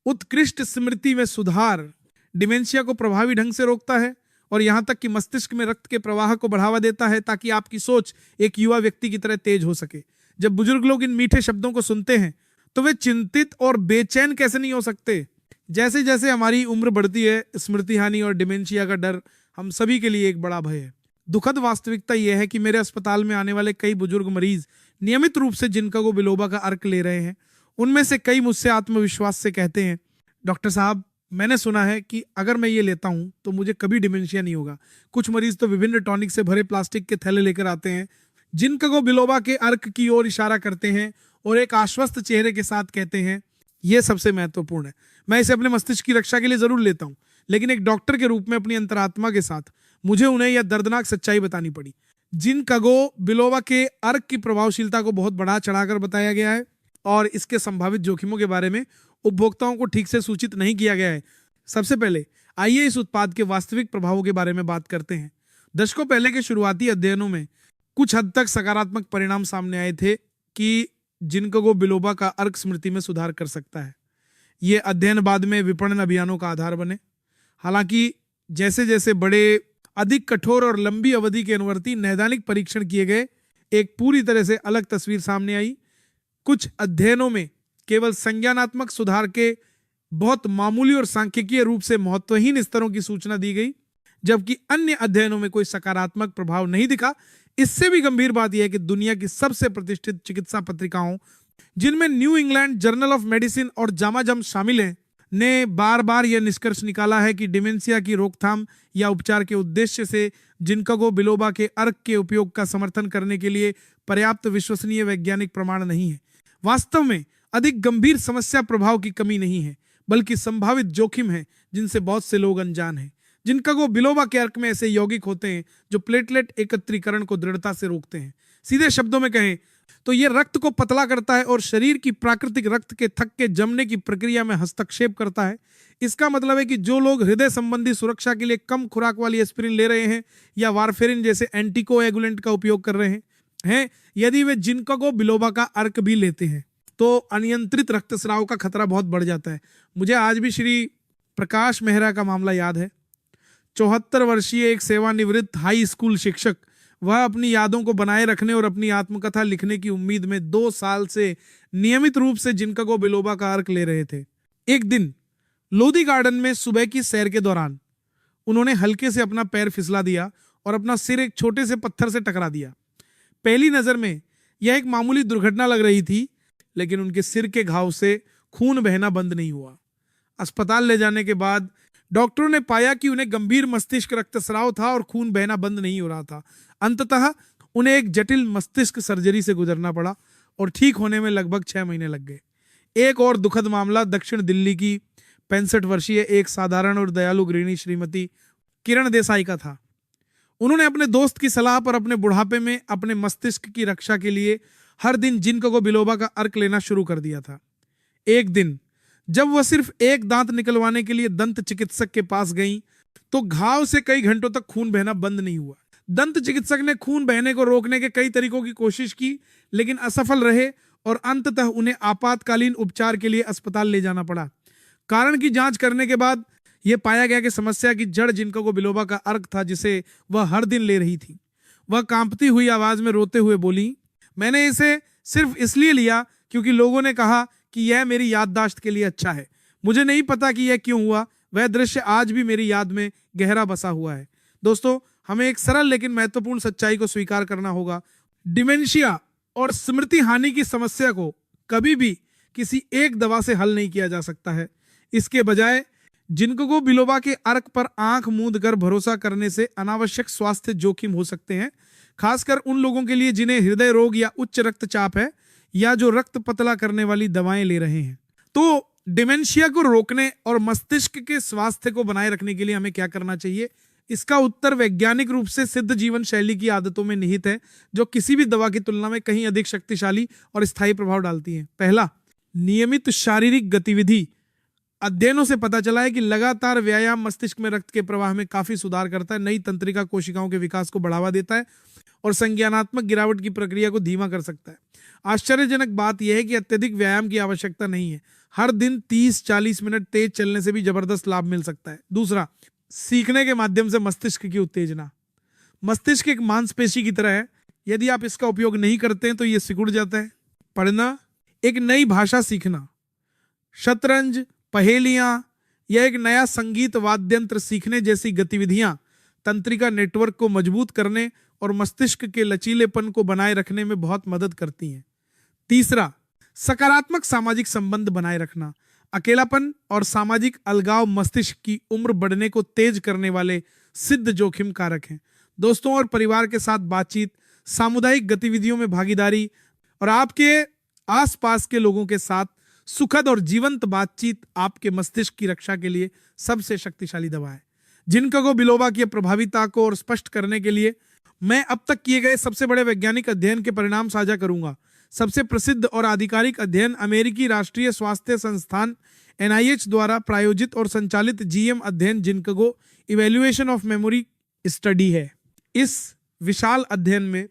उत्कृष्ट स्मृति में सुधार, डिमेंशिया को प्रभावी ढंग से रोकता है और यहाँ तक कि मस्तिष्क में रक्त के प्रवाह को बढ़ावा देता है ताकि आपकी सोच एक युवा व्यक्ति की तरह तेज हो सके। जब बुजुर्ग लोग इन मीठे शब्दों को सुनते हैं तो वे चिंतित और बेचैन कैसे नहीं हो सकते। जैसे जैसे हमारी उम्र बढ़ती है, स्मृति हानि और डिमेंशिया का डर हम सभी के लिए एक बड़ा भय है। दुखद वास्तविकता यह है कि मेरे अस्पताल में आने वाले कई बुजुर्ग मरीज नियमित रूप से जिनकागो बिलोबा का अर्क ले रहे हैं। उनमें से कई मुझसे आत्मविश्वास से कहते हैं, डॉक्टर साहब, मैंने सुना है कि अगर मैं ये लेता हूं तो मुझे कभी डिमेंशिया नहीं होगा। कुछ मरीज तो विभिन्न टॉनिक से भरे प्लास्टिक के थैले लेकर आते हैं, जिनकागो बिलोबा के अर्क की ओर इशारा करते हैं और एक आश्वस्त चेहरे के साथ कहते हैं, यह सबसे महत्वपूर्ण है। मैं इसे अपने मस्तिष्क की रक्षा के लिए जरूर लेता हूं, लेकिन एक डॉक्टर के रूप में अपनी अंतरात्मा के साथ मुझे उन्हें यह दर्दनाक सच्चाई बतानी पड़ी। जिनकागो बिलोबा के अर्क की प्रभावशीलता को बहुत बढ़ा चढ़ाकर बताया गया है और इसके संभावित जोखिमों के बारे में उपभोक्ताओं को ठीक से सूचित नहीं किया गया है। सबसे पहले आइए इस उत्पाद के वास्तविक प्रभावों के बारे में बात करते हैं। दशकों पहले के शुरुआती अध्ययनों में कुछ हद तक सकारात्मक परिणाम सामने आए थे कि जिनकागो बिलोबा का अर्क स्मृति में सुधार कर सकता है। ये अध्ययन बाद में विपणन अभियानों का आधार बने। हालांकि जैसे जैसे बड़े, अधिक कठोर और लंबी अवधि के अनुवर्ती नैदानिक परीक्षण किए गए, एक पूरी तरह से अलग तस्वीर सामने आई। कुछ अध्ययनों में केवल संज्ञानात्मक सुधार के बहुत मामूली और सांख्यिकीय रूप से महत्वहीन स्तरों की सूचना दी गई, जबकि अन्य अध्ययनों में कोई सकारात्मक प्रभाव नहीं दिखा। इससे भी गंभीर बात यह है कि दुनिया की सबसे प्रतिष्ठित चिकित्सा पत्रिकाओं, जिनमें new England journal of medicine और जामा जम शामिल हैं, ने बार बार यह निष्कर्ष निकाला है कि डिमेंशिया की रोकथाम या उपचार के उद्देश्य से जिनकागो बिलोबा के अर्क के उपयोग का समर्थन करने के लिए पर्याप्त विश्वसनीय वैज्ञानिक प्रमाण नहीं है। वास्तव में अधिक गंभीर समस्या प्रभाव की कमी नहीं है, बल्कि संभावित जोखिम है जिनसे बहुत से लोग अनजान हैं। जिनकागो बिलोबा के अर्क में ऐसे यौगिक होते हैं जो प्लेटलेट एकत्रीकरण को दृढ़ता से रोकते हैं। सीधे शब्दों में कहें तो यह रक्त को पतला करता है और शरीर की प्राकृतिक रक्त के थक्के के जमने की प्रक्रिया में हस्तक्षेप करता है। इसका मतलब है कि जो लोग हृदय संबंधी सुरक्षा के लिए कम खुराक वाली एस्पिरिन ले रहे हैं या वारफेरिन जैसे एंटीकोएगुलेंट का उपयोग कर रहे हैं, यदि वे जिनकागो बिलोबा का अर्क भी लेते हैं तो अनियंत्रित रक्तस्राव का खतरा बहुत बढ़ जाता है। मुझे आज भी श्री प्रकाश मेहरा का मामला याद है। 74 वर्षीय एक सेवानिवृत्त हाई स्कूल शिक्षक, वह अपनी यादों को बनाए रखने और अपनी आत्मकथा लिखने की उम्मीद में 2 साल से नियमित रूप से जिनकागो बिलोबा का अर्क ले रहे थे। एक दिन लोधी गार्डन में सुबह की सैर के दौरान उन्होंने हल्के से अपना पैर फिसला दिया और अपना सिर एक छोटे से पत्थर से टकरा दिया। पहली नजर में यह एक मामूली दुर्घटना लग रही थी, लेकिन उनके सिर के घाव से खून बहना बंद नहीं हुआ। अस्पताल ले जाने के बाद डॉक्टरों ने पाया कि उन्हें गंभीर मस्तिष्क रक्तस्राव था और खून बहना बंद नहीं हो रहा था। अंततः उन्हें एक जटिल मस्तिष्क सर्जरी से गुजरना पड़ा और ठीक होने में लगभग 6 महीने लग गए। एक और दुखद मामला दक्षिण दिल्ली की 65 वर्षीय एक साधारण और दयालु गृहिणी श्रीमती किरण देसाई का था। उन्होंने अपने दोस्त की सलाह पर अपने बुढ़ापे में अपने मस्तिष्क की रक्षा के लिए हर दिन जिनकागो बिलोबा का अर्क लेना शुरू कर दिया था। एक दिन जब वह सिर्फ एक दांत निकलवाने के लिए दंत चिकित्सक के पास गईं, तो घाव से कई घंटों तक खून बहना बंद नहीं हुआ। दंत चिकित्सक ने खून बहने को रोकने के कई तरीकों की कोशिश की, लेकिन असफल रहे और अंततः उन्हें आपातकालीन उपचार के लिए अस्पताल ले जाना पड़ा। कारण की जांच करने के बाद यह पाया गया कि समस्या की जड़ जिनकागो बिलोबा का अर्क था, जिसे वह हर दिन ले रही थी। वह कांपती हुई आवाज में रोते हुए बोली, मैंने इसे सिर्फ इसलिए लिया क्योंकि लोगों ने कहा कि यह मेरी याददाश्त के लिए अच्छा है। मुझे नहीं पता कि यह क्यों हुआ। वह दृश्य आज भी मेरी याद में गहरा बसा हुआ है। दोस्तों, हमें एक सरल लेकिन महत्वपूर्ण सच्चाई को स्वीकार करना होगा। डिमेंशिया और स्मृति हानि की समस्या को कभी भी किसी एक दवा से हल नहीं किया जा सकता है। इसके बजाय जिनकागो बिलोबा के अर्क पर आंख मूंद कर भरोसा करने से अनावश्यक स्वास्थ्य जोखिम हो सकते हैं, खासकर उन लोगों के लिए जिन्हें हृदय रोग या उच्च रक्तचाप है या जो रक्त पतला करने वाली दवाएं ले रहे हैं। तो डिमेंशिया को रोकने और मस्तिष्क के स्वास्थ्य को बनाए रखने के लिए हमें क्या करना चाहिए? इसका उत्तर वैज्ञानिक रूप से सिद्ध जीवन शैली की आदतों में निहित है, जो किसी भी दवा की तुलना में कहीं अधिक शक्तिशाली और स्थायी प्रभाव डालती हैं। पहला, नियमित शारीरिक गतिविधि। अध्ययनों से पता चला है कि लगातार व्यायाम मस्तिष्क में रक्त के प्रवाह में काफी सुधार करता है, नई तंत्रिका कोशिकाओं के विकास को बढ़ावा देता है और संज्ञानात्मक गिरावट की प्रक्रिया को धीमा कर सकता है। आश्चर्यजनक बात यह है कि अत्यधिक व्यायाम की आवश्यकता नहीं है। हर दिन 30-40 मिनट तेज चलने से भी जबरदस्त लाभ मिल सकता है। दूसरा, सीखने के माध्यम से मस्तिष्क की उत्तेजना। मस्तिष्क एक मांसपेशी की तरह है, यदि आप इसका उपयोग नहीं करते हैं तो यह सिकुड़ जाता है। पढ़ना, एक नई भाषा सीखना, शतरंज, पहेलियां या एक नया संगीत वाद्यंत्र सीखने जैसी गतिविधियां तंत्रिका नेटवर्क को मजबूत करने और मस्तिष्क के लचीलेपन को बनाए रखने में बहुत मदद करती हैं। तीसरा, सकारात्मक सामाजिक संबंध बनाए रखना। अकेलापन और सामाजिक अलगाव मस्तिष्क की उम्र बढ़ने को तेज करने वाले सिद्ध जोखिम कारक हैं। दोस्तों और परिवार के साथ बातचीत, सामुदायिक गतिविधियों में भागीदारी और आपके आसपास के लोगों के साथ सुखद और जीवंत बातचीत आपके मस्तिष्क की रक्षा के लिए सबसे शक्तिशाली दवा है। जिनकागो बिलोबा की प्रभाविता को और स्पष्ट करने के लिए मैं अब तक किए गए सबसे बड़े वैज्ञानिक अध्ययन के परिणाम साझा करूंगा। सबसे प्रसिद्ध और आधिकारिक अध्ययन अमेरिकी राष्ट्रीय स्वास्थ्य संस्थान NIH द्वारा प्रायोजित और संचालित GM अध्ययन जिनकागो इवैल्यूएशन ऑफ मेमोरी स्टडी है। इस विशाल अध्ययन में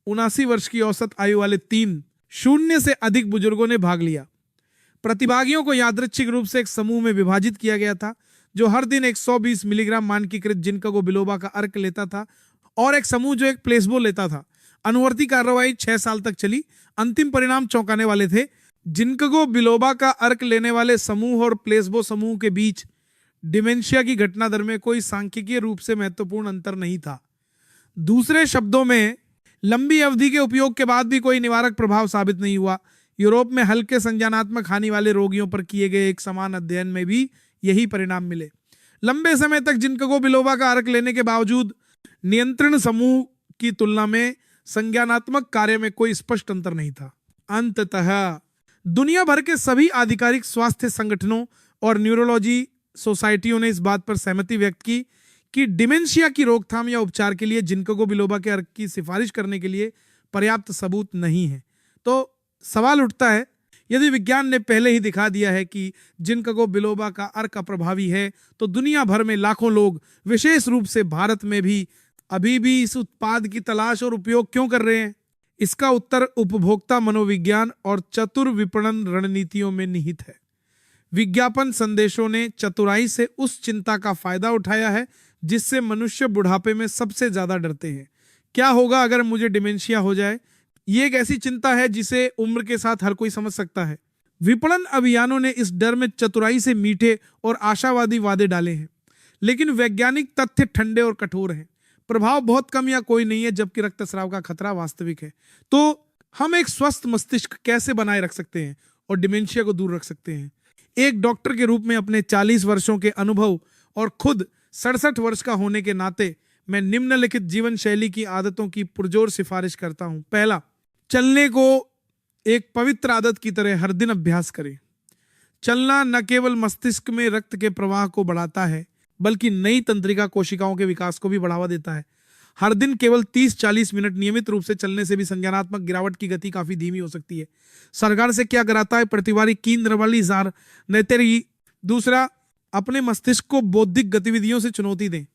79 वर्ष की औसत आयु वाले 3 से अधिक बुजुर्गों ने भाग लिया। प्रतिभागियों को यादृच्छिक रूप से एक समूह में विभाजित किया गया था जो हर दिन 120 मिलीग्राम मानकीकृत जिनकागो बिलोबा का अर्क लेता था और एक समूह जो एक प्लेसबो लेता था। अनुवर्ती कार्रवाई 6 साल तक चली। अंतिम परिणाम चौंकाने वाले थे। जिनकागो बिलोबा का अर्क लेने वाले समूह और प्लेसबो समूह के बीच डिमेंशिया की घटना दर में कोई सांख्यिकीय रूप से महत्वपूर्ण अंतर नहीं था। दूसरे शब्दों में, लंबी अवधि के उपयोग के बाद भी कोई निवारक प्रभाव साबित नहीं हुआ। यूरोप में हल्के संज्ञानात्मक हानि वाले रोगियों पर किए गए एक समान अध्ययन में भी यही परिणाम मिले। लंबे समय तक जिनकागो बिलोबा का अर्क लेने के बावजूद नियंत्रण समूह की तुलना में संज्ञानात्मक कार्य में कोई स्पष्ट अंतर नहीं था। अंततः दुनिया भर के सभी आधिकारिक स्वास्थ्य संगठनों और न्यूरोलॉजी सोसाइटियों ने इस बात पर सहमति व्यक्त की कि डिमेंशिया की रोकथाम या उपचार के लिए जिनकागो बिलोबा के अर्क की सिफारिश करने के लिए पर्याप्त सबूत नहीं है। तो सवाल उठता है, यदि विज्ञान ने पहले ही दिखा दिया है कि जिनकागो बिलोबा का अर्क अप्रभावी है, तो दुनिया भर में लाखों लोग, विशेष रूप से भारत में भी, अभी भी इस उत्पाद की तलाश और उपयोग क्यों कर रहे हैं? इसका उत्तर उपभोक्ता मनोविज्ञान और चतुर विपणन रणनीतियों में निहित है। विज्ञापन संदेशों ने चतुराई से उस चिंता का फायदा उठाया है जिससे मनुष्य बुढ़ापे में सबसे ज्यादा डरते हैं। क्या होगा अगर मुझे डिमेंशिया हो जाए? ये एक ऐसी चिंता है जिसे उम्र के साथ हर कोई समझ सकता है। विपणन अभियानों ने इस डर में चतुराई से मीठे और आशावादी वादे डाले हैं, लेकिन वैज्ञानिक तथ्य ठंडे और कठोर हैं। प्रभाव बहुत कम या कोई नहीं है, जबकि रक्तस्राव का खतरा वास्तविक है। तो हम एक स्वस्थ मस्तिष्क कैसे बनाए रख सकते हैं और डिमेंशिया को दूर रख सकते हैं? एक डॉक्टर के रूप में अपने 40 वर्षों के अनुभव और खुद 67 वर्ष का होने के नाते मैं निम्नलिखित जीवन शैली की आदतों की पुरजोर सिफारिश करता हूं। पहला, चलने को एक पवित्र आदत की तरह हर दिन अभ्यास करें। चलना न केवल मस्तिष्क में रक्त के प्रवाह को बढ़ाता है, बल्कि नई तंत्रिका कोशिकाओं के विकास को भी बढ़ावा देता है। हर दिन केवल 30-40 मिनट नियमित रूप से चलने से भी संज्ञानात्मक गिरावट की गति काफी धीमी हो सकती है। सरकार से क्या कराता है? प्रतिवारी केंद्र वाली जार नेतेरी। दूसरा, अपने मस्तिष्क को बौद्धिक गतिविधियों से चुनौती दें।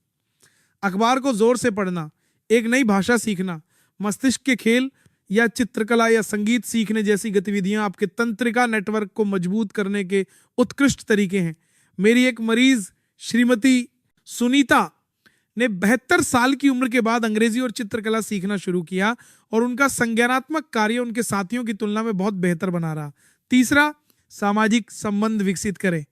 अखबार को जोर से पढ़ना, एक नई भाषा सीखना, मस्तिष्क के खेल या चित्रकला या संगीत सीखने जैसी गतिविधियां आपके तंत्रिका नेटवर्क को मजबूत करने के उत्कृष्ट तरीके हैं। मेरी एक मरीज श्रीमती सुनीता ने 72 साल की उम्र के बाद अंग्रेजी और चित्रकला सीखना शुरू किया और उनका संज्ञानात्मक कार्य उनके साथियों की तुलना में बहुत बेहतर बना रहा। तीसरा, सामाजिक संबंध विकसित करें।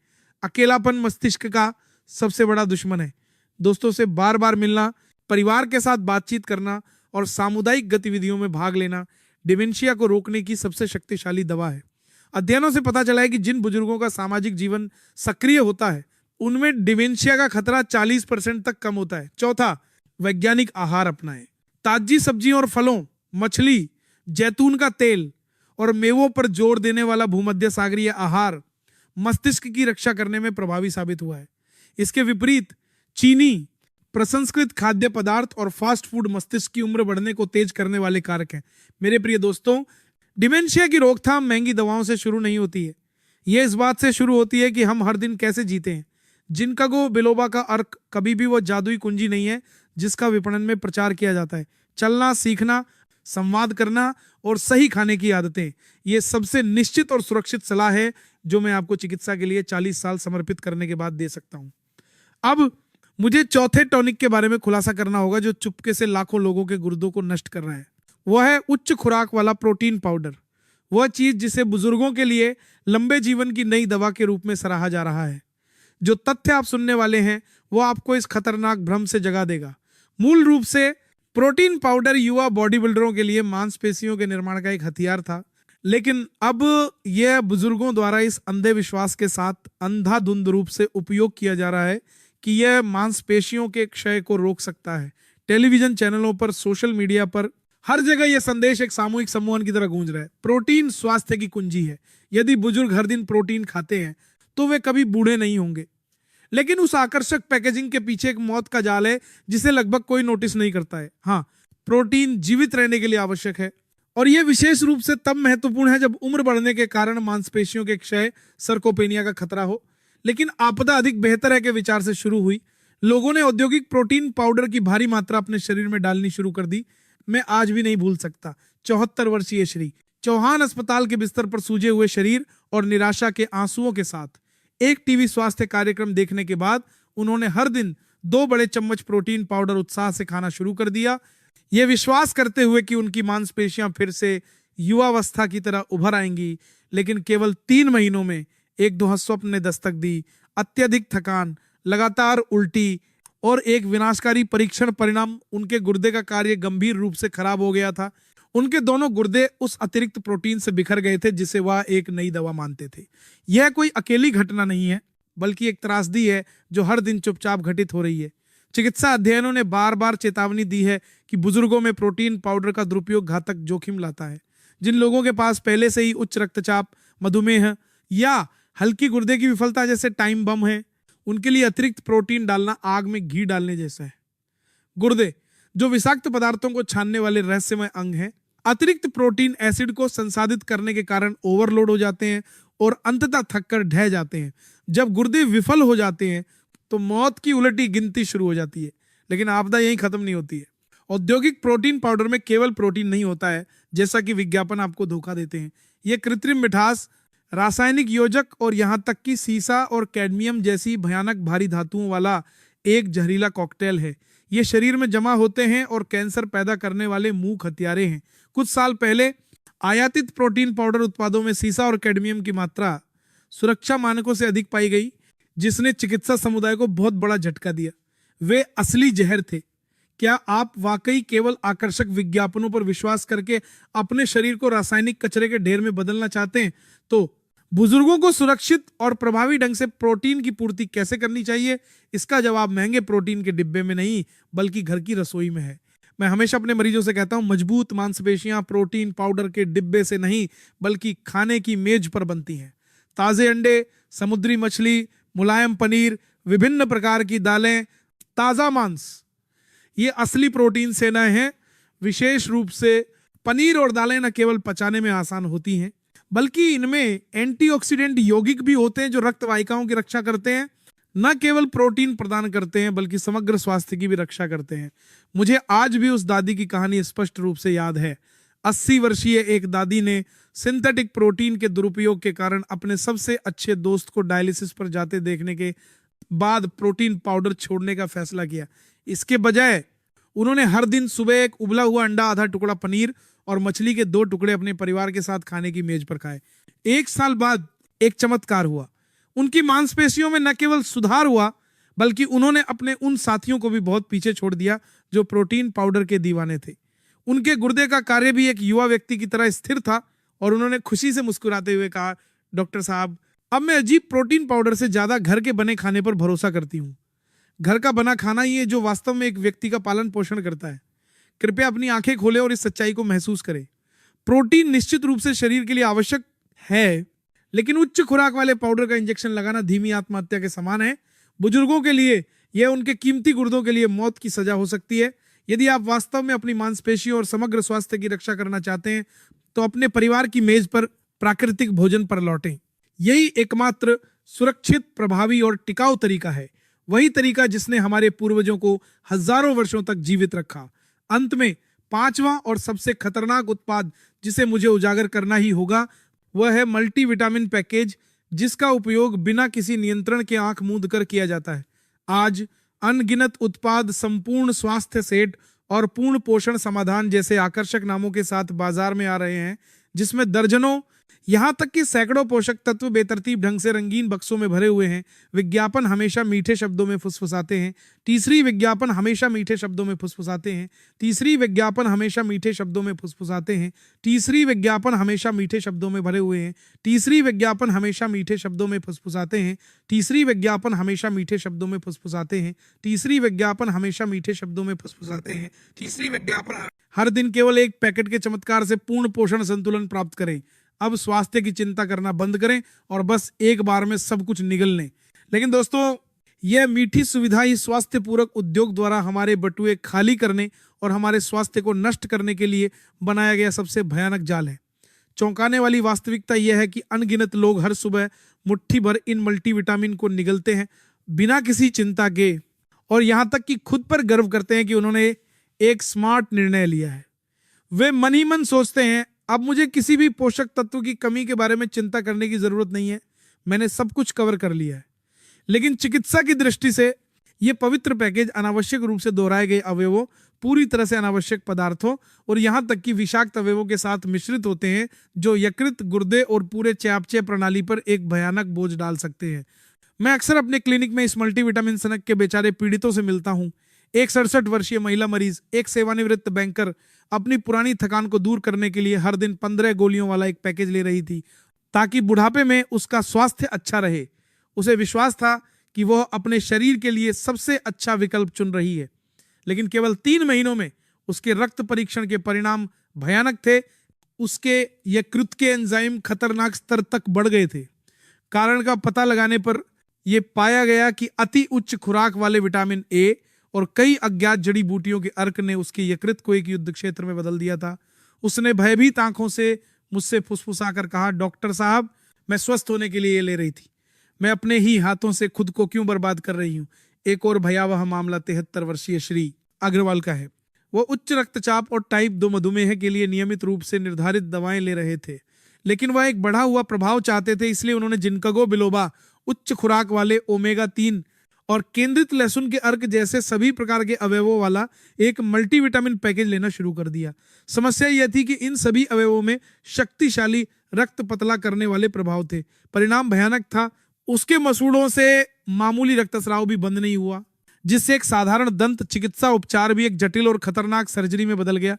अकेलापन मस्तिष्क का सबसे बड़ा दुश्मन है। दोस्तों से बार बार मिलना, परिवार के साथ बातचीत करना और सामुदायिक गतिविधियों में भाग लेना डिमेंशिया को रोकने की सबसे शक्तिशाली दवा है। अध्ययनों से पता चला है कि जिन बुजुर्गों का सामाजिक जीवन सक्रिय होता है उनमें डिमेंशिया का खतरा 40% तक कम होता है। चौथा, वैज्ञानिक आहार अपनाएं। ताजी सब्जियों और फलों, मछली, जैतून का तेल और मेवों पर जोर देने वाला भूमध्य सागरीय आहार मस्तिष्क की रक्षा करने में प्रभावी साबित हुआ है। इसके विपरीत चीनी, प्रसंस्कृत खाद्य पदार्थ और फास्ट फूड मस्तिष्क की उम्र बढ़ने को तेज करने वाले कारक हैं। मेरे प्रिय दोस्तों, डिमेंशिया की रोकथाम महंगी दवाओं से शुरू नहीं होती है। यह इस बात से शुरू होती है कि हम हर दिन कैसे जीते हैं। जिनकागो बिलोबा का अर्क कभी भी वो जादुई कुंजी नहीं है जिसका विपणन में प्रचार किया जाता है। चलना सीखना, संवाद करना और सही खाने की आदतें, ये सबसे निश्चित और सुरक्षित सलाह है जो मैं आपको चिकित्सा के लिए 40 साल समर्पित करने के बाद दे सकता हूं। अब मुझे चौथे टॉनिक के बारे में खुलासा करना होगा जो चुपके से लाखों लोगों के गुर्दों को नष्ट कर रहा है। वह है उच्च खुराक वाला प्रोटीन पाउडर। वह चीज जिसे बुजुर्गों के लिए लंबे जीवन की नई दवा के रूप में सराहा जा रहा है। जो तथ्य आप सुनने वाले हैं वो आपको इस खतरनाक भ्रम से जगा देगा। मूल रूप से प्रोटीन पाउडर युवा बॉडी बिल्डरों के लिए मांसपेशियों के निर्माण का एक हथियार था, लेकिन अब यह बुजुर्गों द्वारा इस अंधे विश्वास के साथ अंधाधुंध रूप से उपयोग किया जा रहा है कि यह मांसपेशियों के क्षय को रोक सकता है। टेलीविजन चैनलों पर, सोशल मीडिया पर, हर जगह यह संदेश एक सामूहिक सम्मोहन की तरह गूंज रहा है। प्रोटीन स्वास्थ्य की कुंजी है। यदि बुजुर्ग हर दिन प्रोटीन खाते हैं तो वे कभी बूढ़े नहीं होंगे। लेकिन उस आकर्षक पैकेजिंग के पीछे एक मौत का जाल है जिसे लगभग कोई नोटिस नहीं करता है। हाँ, प्रोटीन जीवित रहने के लिए आवश्यक है और यह विशेष रूप से तब महत्वपूर्ण है जब उम्र बढ़ने के कारण मांसपेशियों के क्षय, सर्कोपेनिया का खतरा हो। लेकिन आपदा अधिक बेहतर है के विचार से शुरू हुई। लोगों ने औद्योगिक प्रोटीन पाउडर की भारी मात्रा अपने शरीर में डालनी शुरू कर दी। मैं आज भी नहीं भूल सकता 74 वर्षीय श्री चौहान अस्पताल के बिस्तर पर सूजे हुए शरीर और निराशा के आंसुओं के साथ एक टीवी स्वास्थ्य कार्यक्रम देखने के बाद उन्होंने हर दिन 2 बड़े चम्मच प्रोटीन पाउडर उत्साह से खाना शुरू कर दिया, यह विश्वास करते हुए कि उनकी मांसपेशियां फिर से युवावस्था की तरह उभर आएंगी। लेकिन केवल 3 महीनों में एक दुस्वप्न ने दस्तक दी। अत्यधिक थकान, लगातार उल्टी और एक विनाशकारी परीक्षण परिणाम उनके गुर्दे का कार्य गंभीर रूप से खराब हो गया था। उनके दोनों गुर्दे उस अतिरिक्त प्रोटीन से बिखर गए थे जिसे वह एक नई दवा मानते थे। यह कोई अकेली घटना नहीं है, बल्कि एक त्रासदी है जो हर दिन चुपचाप घटित हो रही है। चिकित्सा अध्ययनों ने बार बार चेतावनी दी है कि बुजुर्गों में प्रोटीन पाउडर का दुरुपयोग घातक जोखिम लाता है। जिन लोगों के पास पहले से ही उच्च रक्तचाप, मधुमेह या हल्की गुर्दे की विफलता जैसे टाइम बम है, उनके लिए अतिरिक्त प्रोटीन डालना आग में घी डालने जैसा है। गुर्दे, जो विषाक्त पदार्थों को छानने वाले रहस्यमय अंग हैं, अतिरिक्त प्रोटीन एसिड को संसाधित करने के कारण ओवरलोड हो जाते हैं और अंततः थककर ढह जाते हैं। जब गुर्दे विफल हो जाते हैं तो मौत की उलटी गिनती शुरू हो जाती है। लेकिन आपदा यहीं खत्म नहीं होती है। औद्योगिक प्रोटीन पाउडर में केवल प्रोटीन नहीं होता है जैसा कि विज्ञापन आपको धोखा देते हैं। यह कृत्रिम मिठास, रासायनिक योजक और यहां तक कि सीसा और कैडमियम जैसी भयानक भारी धातुओं वाला एक जहरीला कॉकटेल है। ये शरीर में जमा होते हैं और कैंसर पैदा करने वाले मूक हत्यारे हैं। कुछ साल पहले आयातित प्रोटीन पाउडर उत्पादों में सीसा और कैडमियम की मात्रा सुरक्षा मानकों से अधिक पाई गई, जिसने चिकित्सा समुदाय को बहुत बड़ा झटका दिया। वे असली जहर थे। क्या आप वाकई केवल आकर्षक विज्ञापनों पर विश्वास करके अपने शरीर को रासायनिक कचरे के ढेर में बदलना चाहते हैं? तो बुजुर्गों को सुरक्षित और प्रभावी ढंग से प्रोटीन की पूर्ति कैसे करनी चाहिए, इसका जवाब महंगे प्रोटीन के डिब्बे में नहीं बल्कि घर की रसोई में है। मैं हमेशा अपने मरीजों से कहता हूं, मजबूत मांसपेशियां प्रोटीन पाउडर के डिब्बे से नहीं बल्कि खाने की मेज पर बनती हैं। ताजे अंडे, समुद्री मछली, मुलायम पनीर, विभिन्न प्रकार की दालें, ताजा मांस, ये असली प्रोटीन सेनाएं हैं। विशेष रूप से पनीर और दालें न केवल पचाने में आसान होती हैं बल्कि इनमें एंटीऑक्सीडेंट यौगिक भी होते हैं जो रक्त वाहिकाओं की रक्षा करते हैं। न केवल प्रोटीन प्रदान करते हैं बल्कि समग्र स्वास्थ्य की भी रक्षा करते हैं। मुझे आज भी उस दादी की कहानी स्पष्ट रूप से याद है। 80 वर्षीय एक दादी ने सिंथेटिक प्रोटीन के दुरुपयोग के कारण अपने सबसे अच्छे दोस्त को डायलिसिस पर जाते देखने के बाद प्रोटीन पाउडर छोड़ने का फैसला किया। इसके बजाय उन्होंने हर दिन सुबह एक उबला हुआ अंडा, आधा टुकड़ा पनीर और मछली के 2 टुकड़े अपने परिवार के साथ खाने की मेज पर खाए। 1 साल बाद एक चमत्कार हुआ। उनकी मांसपेशियों में न केवल सुधार हुआ बल्कि उन्होंने अपने उन साथियों को भी बहुत पीछे छोड़ दिया जो प्रोटीन पाउडर के दीवाने थे। उनके गुर्दे का कार्य भी एक युवा व्यक्ति की तरह स्थिर था और उन्होंने खुशी से मुस्कुराते हुए कहा, डॉक्टर साहब, अब मैं अजीब प्रोटीन पाउडर से ज्यादा घर के बने खाने पर भरोसा करती हूँ। घर का बना खाना ही है जो वास्तव में एक व्यक्ति का पालन पोषण करता है। कृपया अपनी आंखें खोलें और इस सच्चाई को महसूस करें। प्रोटीन निश्चित रूप से शरीर के लिए आवश्यक है, लेकिन उच्च खुराक वाले पाउडर का इंजेक्शन लगाना धीमी आत्महत्या के समान है। बुजुर्गों के लिए यह उनके कीमती गुर्दों के लिए मौत की सजा हो सकती है। यदि आप वास्तव में अपनी मांसपेशियों और समग्र स्वास्थ्य की रक्षा करना चाहते हैं तो अपने परिवार की मेज पर प्राकृतिक भोजन पर लौटें। यही एकमात्र सुरक्षित, प्रभावी और टिकाऊ तरीका है। वही तरीका जिसने हमारे पूर्वजों को हजारों वर्षों तक जीवित रखा। अंत में 5वां और सबसे खतरनाक उत्पाद जिसे मुझे उजागर करना ही होगा वह है मल्टीविटामिन पैकेज, जिसका उपयोग बिना किसी नियंत्रण के आंख मूंद कर किया जाता है। आज अनगिनत उत्पाद संपूर्ण स्वास्थ्य सेट और पूर्ण पोषण समाधान जैसे आकर्षक नामों के साथ बाजार में आ रहे हैं, जिसमें दर्जनों यहाँ तक कि सैकड़ों पोषक तत्व बेतरतीब ढंग से रंगीन बक्सों में भरे हुए हैं। विज्ञापन हमेशा मीठे शब्दों में फुसफुसाते हैं। तीसरी विज्ञापन हमेशा मीठे शब्दों में फुसफुसाते हैं। तीसरी विज्ञापन हमेशा मीठे शब्दों में फुसफुसाते हैं। तीसरी विज्ञापन हमेशा मीठे शब्दों में भरे हुए हैं। तीसरी विज्ञापन हमेशा मीठे शब्दों में फुसफुसाते हैं। तीसरी विज्ञापन हमेशा मीठे शब्दों में फुसफुसाते हैं। तीसरी विज्ञापन हमेशा मीठे शब्दों में फुसफुसाते हैं। तीसरी विज्ञापन हर दिन केवल एक पैकेट के चमत्कार से पूर्ण पोषण संतुलन प्राप्त करें। अब स्वास्थ्य की चिंता करना बंद करें और बस एक बार में सब कुछ निगल लें। लेकिन दोस्तों, यह मीठी सुविधा ही स्वास्थ्य पूरक उद्योग द्वारा हमारे बटुए खाली करने और हमारे स्वास्थ्य को नष्ट करने के लिए बनाया गया सबसे भयानक जाल है। चौंकाने वाली वास्तविकता यह है कि अनगिनत लोग हर सुबह मुट्ठी भर इन मल्टीविटामिन को निगलते हैं बिना किसी चिंता के, और यहाँ तक कि खुद पर गर्व करते हैं कि उन्होंने एक स्मार्ट निर्णय लिया है। वे मन ही मन सोचते हैं, अब मुझे किसी भी पोषक तत्व की कमी के बारे में चिंता करने की जरूरत नहीं है, मैंने सब कुछ कवर कर लिया है। लेकिन चिकित्सा की दृष्टि से ये पवित्र पैकेज अनावश्यक रूप से दोहराए गए अवयवों, पूरी तरह से अनावश्यक पदार्थों और यहाँ तक कि विषाक्त अवयवों के साथ मिश्रित होते हैं, जो यकृत, गुर्दे और पूरे चयापचय प्रणाली पर एक भयानक बोझ डाल सकते हैं। मैं अक्सर अपने क्लिनिक में इस मल्टीविटामिन सनक के बेचारे पीड़ितों से मिलता हूँ। एक 67 वर्षीय महिला मरीज, एक सेवानिवृत्त बैंकर अपनी पुरानी थकान को दूर करने के लिए हर दिन 15 गोलियों वाला एक पैकेज ले रही थी ताकि बुढ़ापे में उसका स्वास्थ्य अच्छा रहे। उसे विश्वास था कि वह अपने शरीर के लिए सबसे अच्छा विकल्प चुन रही है। लेकिन केवल 3 महीनों में उसके रक्त परीक्षण के परिणाम भयानक थे। उसके यकृत के एंजाइम खतरनाक स्तर तक बढ़ गए थे। कारण का पता लगाने पर यह पाया गया कि अति उच्च खुराक वाले विटामिन ए और कई अज्ञात जड़ी बूटियों के अर्क ने उसके यकृत को एक युद्ध क्षेत्र में बदल दिया था। उसने भयभीत आंखों से मुझसे फुसफुसाकर कहा, डॉक्टर साहब, मैं स्वस्थ होने के लिए ये ले रही थी, मैं अपने ही हाथों से खुद को क्यों बर्बाद कर रही हूँ। एक और भयावह मामला 73 वर्षीय श्री अग्रवाल का है। वो उच्च रक्तचाप और टाइप 2 मधुमेह के लिए नियमित रूप से निर्धारित दवाएं ले रहे थे, लेकिन वह एक बढ़ा हुआ प्रभाव चाहते थे। इसलिए उन्होंने जिंकगो बिलोबा, उच्च खुराक वाले ओमेगा 3 और केंद्रित लहसुन के अर्क जैसे सभी प्रकार के अवयवों वाला एक मल्टीविटामिन पैकेज लेना शुरू कर दिया। समस्या यह थी कि इन सभी अवयवों में शक्तिशाली रक्त पतला करने वाले प्रभाव थे। परिणाम भयानक था। उसके मसूड़ों से मामूली रक्तस्राव भी बंद नहीं हुआ, जिससे एक साधारण दंत चिकित्सा उपचार भी एक जटिल और खतरनाक सर्जरी में बदल गया।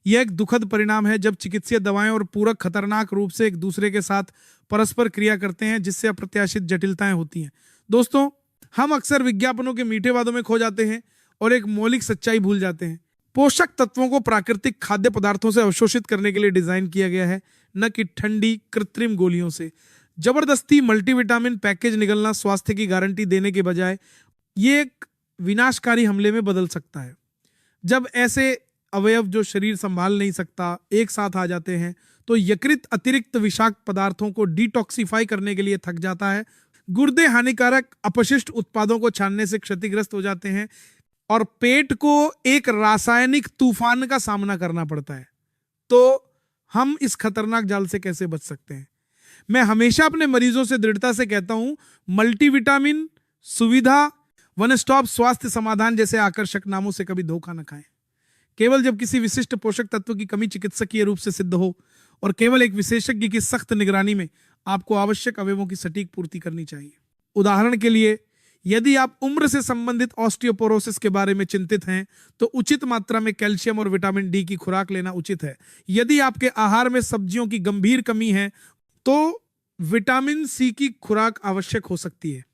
यह एक दुखद परिणाम है जब चिकित्सीय दवाएं और पूरक खतरनाक रूप से एक दूसरे के साथ परस्पर क्रिया करते हैं, जिससे अप्रत्याशित जटिलताएं होती हैं। दोस्तों, हम अक्सर विज्ञापनों के मीठे वादों में खो जाते हैं और एक मौलिक सच्चाई भूल जाते हैं। पोषक तत्वों को प्राकृतिक खाद्य पदार्थों से अवशोषित करने के लिए डिजाइन किया गया है, न कि ठंडी कृत्रिम गोलियों से। जबरदस्ती मल्टीविटामिन पैकेज निगलना स्वास्थ्य की गारंटी देने के बजाय ये एक विनाशकारी हमले में बदल सकता है। जब ऐसे अवयव जो शरीर संभाल नहीं सकता एक साथ आ जाते हैं, तो यकृत अतिरिक्त विषाक्त पदार्थों को डिटॉक्सिफाई करने के लिए थक जाता है। गुर्दे हानिकारक अपशिष्ट उत्पादों को छानने से क्षतिग्रस्त हो जाते हैं और पेट को एक रासायनिक तूफान का सामना करना पड़ता है। तो हम इस खतरनाक जाल से कैसे बच सकते हैं? मैं हमेशा अपने मरीजों से दृढ़ता से कहता हूं, मल्टीविटामिन सुविधा, वन स्टॉप स्वास्थ्य समाधान जैसे आकर्षक नामों से कभी धोखा न खाएं। केवल जब किसी विशिष्ट पोषक तत्व की कमी चिकित्सकीय रूप से सिद्ध हो और केवल एक विशेषज्ञ की सख्त निगरानी में आपको आवश्यक अवयवों की सटीक पूर्ति करनी चाहिए। उदाहरण के लिए, यदि आप उम्र से संबंधित ऑस्टियोपोरोसिस के बारे में चिंतित हैं, तो उचित मात्रा में कैल्शियम और विटामिन डी की खुराक लेना उचित है। यदि आपके आहार में सब्जियों की गंभीर कमी है, तो विटामिन सी की खुराक आवश्यक हो सकती है।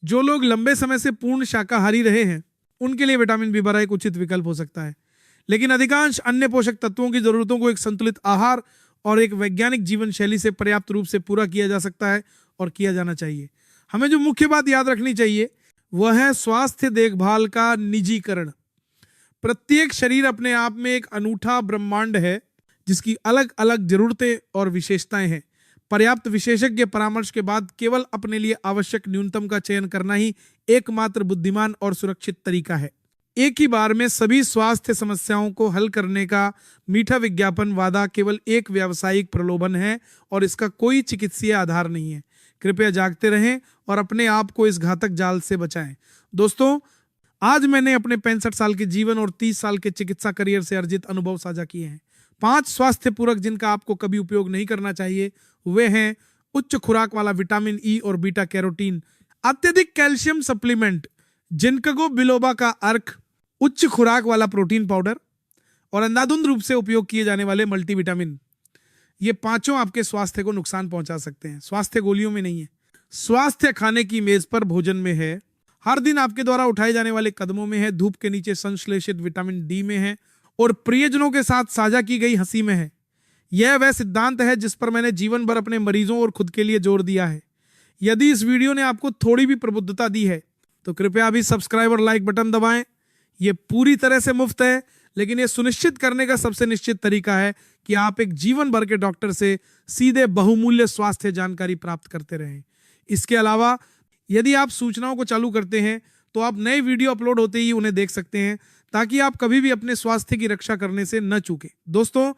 जो लोग लंबे समय से पूर्ण शाकाहारी रहे हैं, उनके लिए विटामिन बी12 एक उचित विकल्प हो सकता है। लेकिन अधिकांश अन्य पोषक तत्वों की जरूरतों को एक संतुलित आहार और एक वैज्ञानिक जीवन शैली से पर्याप्त रूप से पूरा किया जा सकता है और किया जाना चाहिए। हमें जो मुख्य बात याद रखनी चाहिए वह है स्वास्थ्य देखभाल का निजीकरण। प्रत्येक शरीर अपने आप में एक अनूठा ब्रह्मांड है, जिसकी अलग अलग जरूरतें और विशेषताएं हैं। पर्याप्त विशेषज्ञ परामर्श के बाद केवल अपने लिए आवश्यक न्यूनतम का चयन करना ही एकमात्र बुद्धिमान और सुरक्षित तरीका है। एक ही बार में सभी स्वास्थ्य समस्याओं को हल करने का मीठा विज्ञापन वादा केवल एक व्यावसायिक प्रलोभन है और इसका कोई चिकित्सीय आधार नहीं है। कृपया जागते रहें और अपने आप को इस घातक जाल से बचाएं। दोस्तों, आज मैंने अपने 65 साल के जीवन और 30 साल के चिकित्सा करियर से अर्जित अनुभव साझा किए हैं। 5 स्वास्थ्य पूरक जिनका आपको कभी उपयोग नहीं करना चाहिए वे हैं उच्च खुराक वाला विटामिन ई और बीटा कैरोटीन, अत्यधिक कैल्शियम सप्लीमेंट, जिंकगो बिलोबा का अर्क, उच्च खुराक वाला प्रोटीन पाउडर और अंधाधुंध रूप से उपयोग किए जाने वाले मल्टीविटामिन। ये पांचों आपके स्वास्थ्य को नुकसान पहुंचा सकते हैं। स्वास्थ्य गोलियों में नहीं है, स्वास्थ्य खाने की मेज पर भोजन में है, हर दिन आपके द्वारा उठाए जाने वाले कदमों में है, धूप के नीचे संश्लेषित विटामिन डी में है और प्रियजनों के साथ साझा की गई हंसी में है। यह वह सिद्धांत है जिस पर मैंने जीवन भर अपने मरीजों और खुद के लिए जोर दिया है। यदि इस वीडियो ने आपको थोड़ी भी प्रबुद्धता दी है तो कृपया अभी सब्सक्राइब और लाइक बटन दबाएं। ये पूरी तरह से मुफ्त है, लेकिन ये सुनिश्चित करने का सबसे निश्चित तरीका है कि आप एक जीवन भर के डॉक्टर से सीधे बहुमूल्य स्वास्थ्य जानकारी प्राप्त करते रहें। इसके अलावा यदि आप सूचनाओं को चालू करते हैं तो आप नए वीडियो अपलोड होते ही उन्हें देख सकते हैं, ताकि आप कभी भी अपने स्वास्थ्य की रक्षा करने से न चूकें। दोस्तों,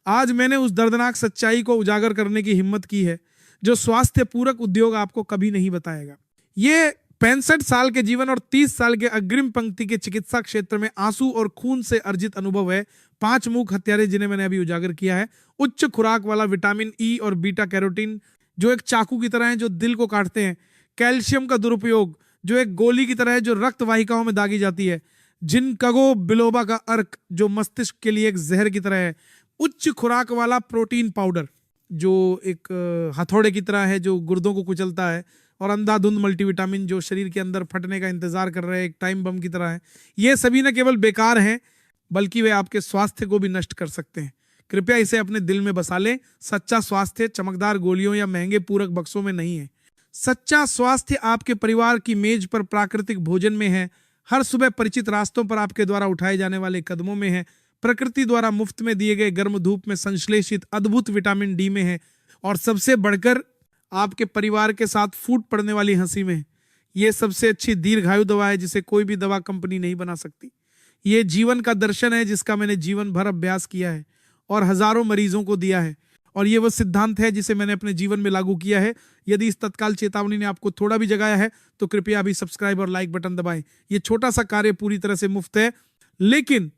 आज मैंने उस दर्दनाक सच्चाई को उजागर करने की हिम्मत की है जो स्वास्थ्य पूरक उद्योग आपको कभी नहीं बताएगा। ये 65 साल के जीवन और 30 साल के अग्रिम पंक्ति के चिकित्सा क्षेत्र में आंसू और खून से अर्जित अनुभव है। 5 मुख्य हत्यारे जिन्हें मैंने अभी उजागर किया है। उच्च खुराक वाला विटामिन ई और बीटा कैरोटीन जो एक चाकू की तरह है जो दिल को काटते हैं। कैल्शियम का दुरुपयोग जो एक गोली की तरह है जो रक्त वाहिकाओं में दागी जाती है। जिंकगो बिलोबा का अर्क जो मस्तिष्क के लिए एक जहर की तरह है। उच्च खुराक वाला प्रोटीन पाउडर जो एक हथौड़े की तरह है जो गुर्दों को कुचलता है। और अंधाधुंध मल्टीविटामिन जो शरीर के अंदर फटने का इंतजार कर रहे हैं, एक टाइम बम की तरह है। ये सभी न केवल बेकार हैं बल्कि वे आपके स्वास्थ्य को भी नष्ट कर सकते हैं। कृपया इसे अपने दिल में बसा लें। सच्चा स्वास्थ्य चमकदार गोलियों या महंगे पूरक बक्सों में नहीं है। सच्चा स्वास्थ्य आपके परिवार की मेज पर प्राकृतिक भोजन में है, हर सुबह परिचित रास्तों पर आपके द्वारा उठाए जाने वाले कदमों में है, प्रकृति द्वारा मुफ्त में दिए गए गर्म धूप में संश्लेषित अद्भुत विटामिन डी में है और सबसे बढ़कर आपके परिवार के साथ फूट पड़ने वाली हंसी में। यह सबसे अच्छी दीर्घायु दवा है जिसे कोई भी दवा कंपनी नहीं बना सकती। यह जीवन का दर्शन है जिसका मैंने जीवन भर अभ्यास किया है और हजारों मरीजों को दिया है। और ये वो सिद्धांत है जिसे मैंने अपने जीवन में लागू किया है। यदि इस तत्काल चेतावनी ने आपको थोड़ा भी जगाया है तो कृपया अभी सब्सक्राइब और लाइक बटन दबाएं। ये छोटा सा कार्य पूरी तरह से मुफ्त है, लेकिन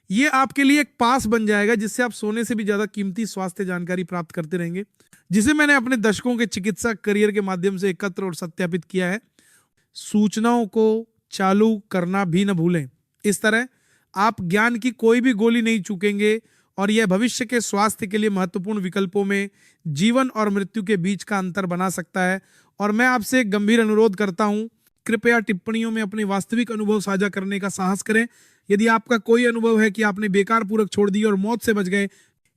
ये आपके लिए एक पास बन जाएगा जिससे आप सोने से भी ज्यादा कीमती स्वास्थ्य जानकारी प्राप्त करते रहेंगे, जिसे मैंने अपने दशकों के चिकित्सा करियर के माध्यम से एकत्र और सत्यापित किया है। सूचनाओं को चालू करना भी न भूलें। इस तरह आप ज्ञान की कोई भी गोली नहीं चूकेंगे और यह भविष्य के स्वास्थ्य के लिए महत्वपूर्ण विकल्पों में जीवन और मृत्यु के बीच का अंतर बना सकता है। और मैं आपसे एक गंभीर अनुरोध करता हूं, कृपया टिप्पणियों में अपने वास्तविक अनुभव साझा करने का साहस करें। यदि आपका कोई अनुभव है कि आपने बेकार पूरक छोड़ दी और मौत से बच गए,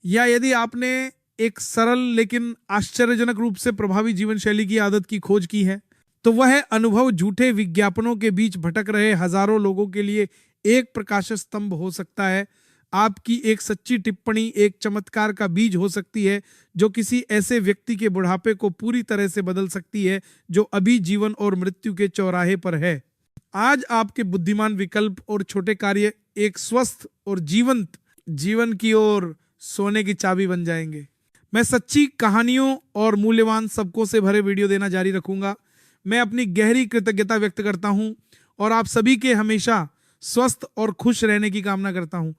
या यदि आपने एक सरल लेकिन आश्चर्यजनक रूप से प्रभावी जीवन शैली की आदत की खोज की है, तो वह अनुभव झूठे विज्ञापनों के बीच भटक रहे हजारों लोगों के लिए एक प्रकाश स्तंभ हो सकता है। आपकी एक सच्ची टिप्पणी एक चमत्कार का बीज हो सकती है जो किसी ऐसे व्यक्ति के बुढ़ापे को पूरी तरह से बदल सकती है जो अभी जीवन और मृत्यु के चौराहे पर है। आज आपके बुद्धिमान विकल्प और छोटे कार्य एक स्वस्थ और जीवंत जीवन की ओर सोने की चाबी बन जाएंगे। मैं सच्ची कहानियों और मूल्यवान सबकों से भरे वीडियो देना जारी रखूंगा। मैं अपनी गहरी कृतज्ञता व्यक्त करता हूं और आप सभी के हमेशा स्वस्थ और खुश रहने की कामना करता हूं।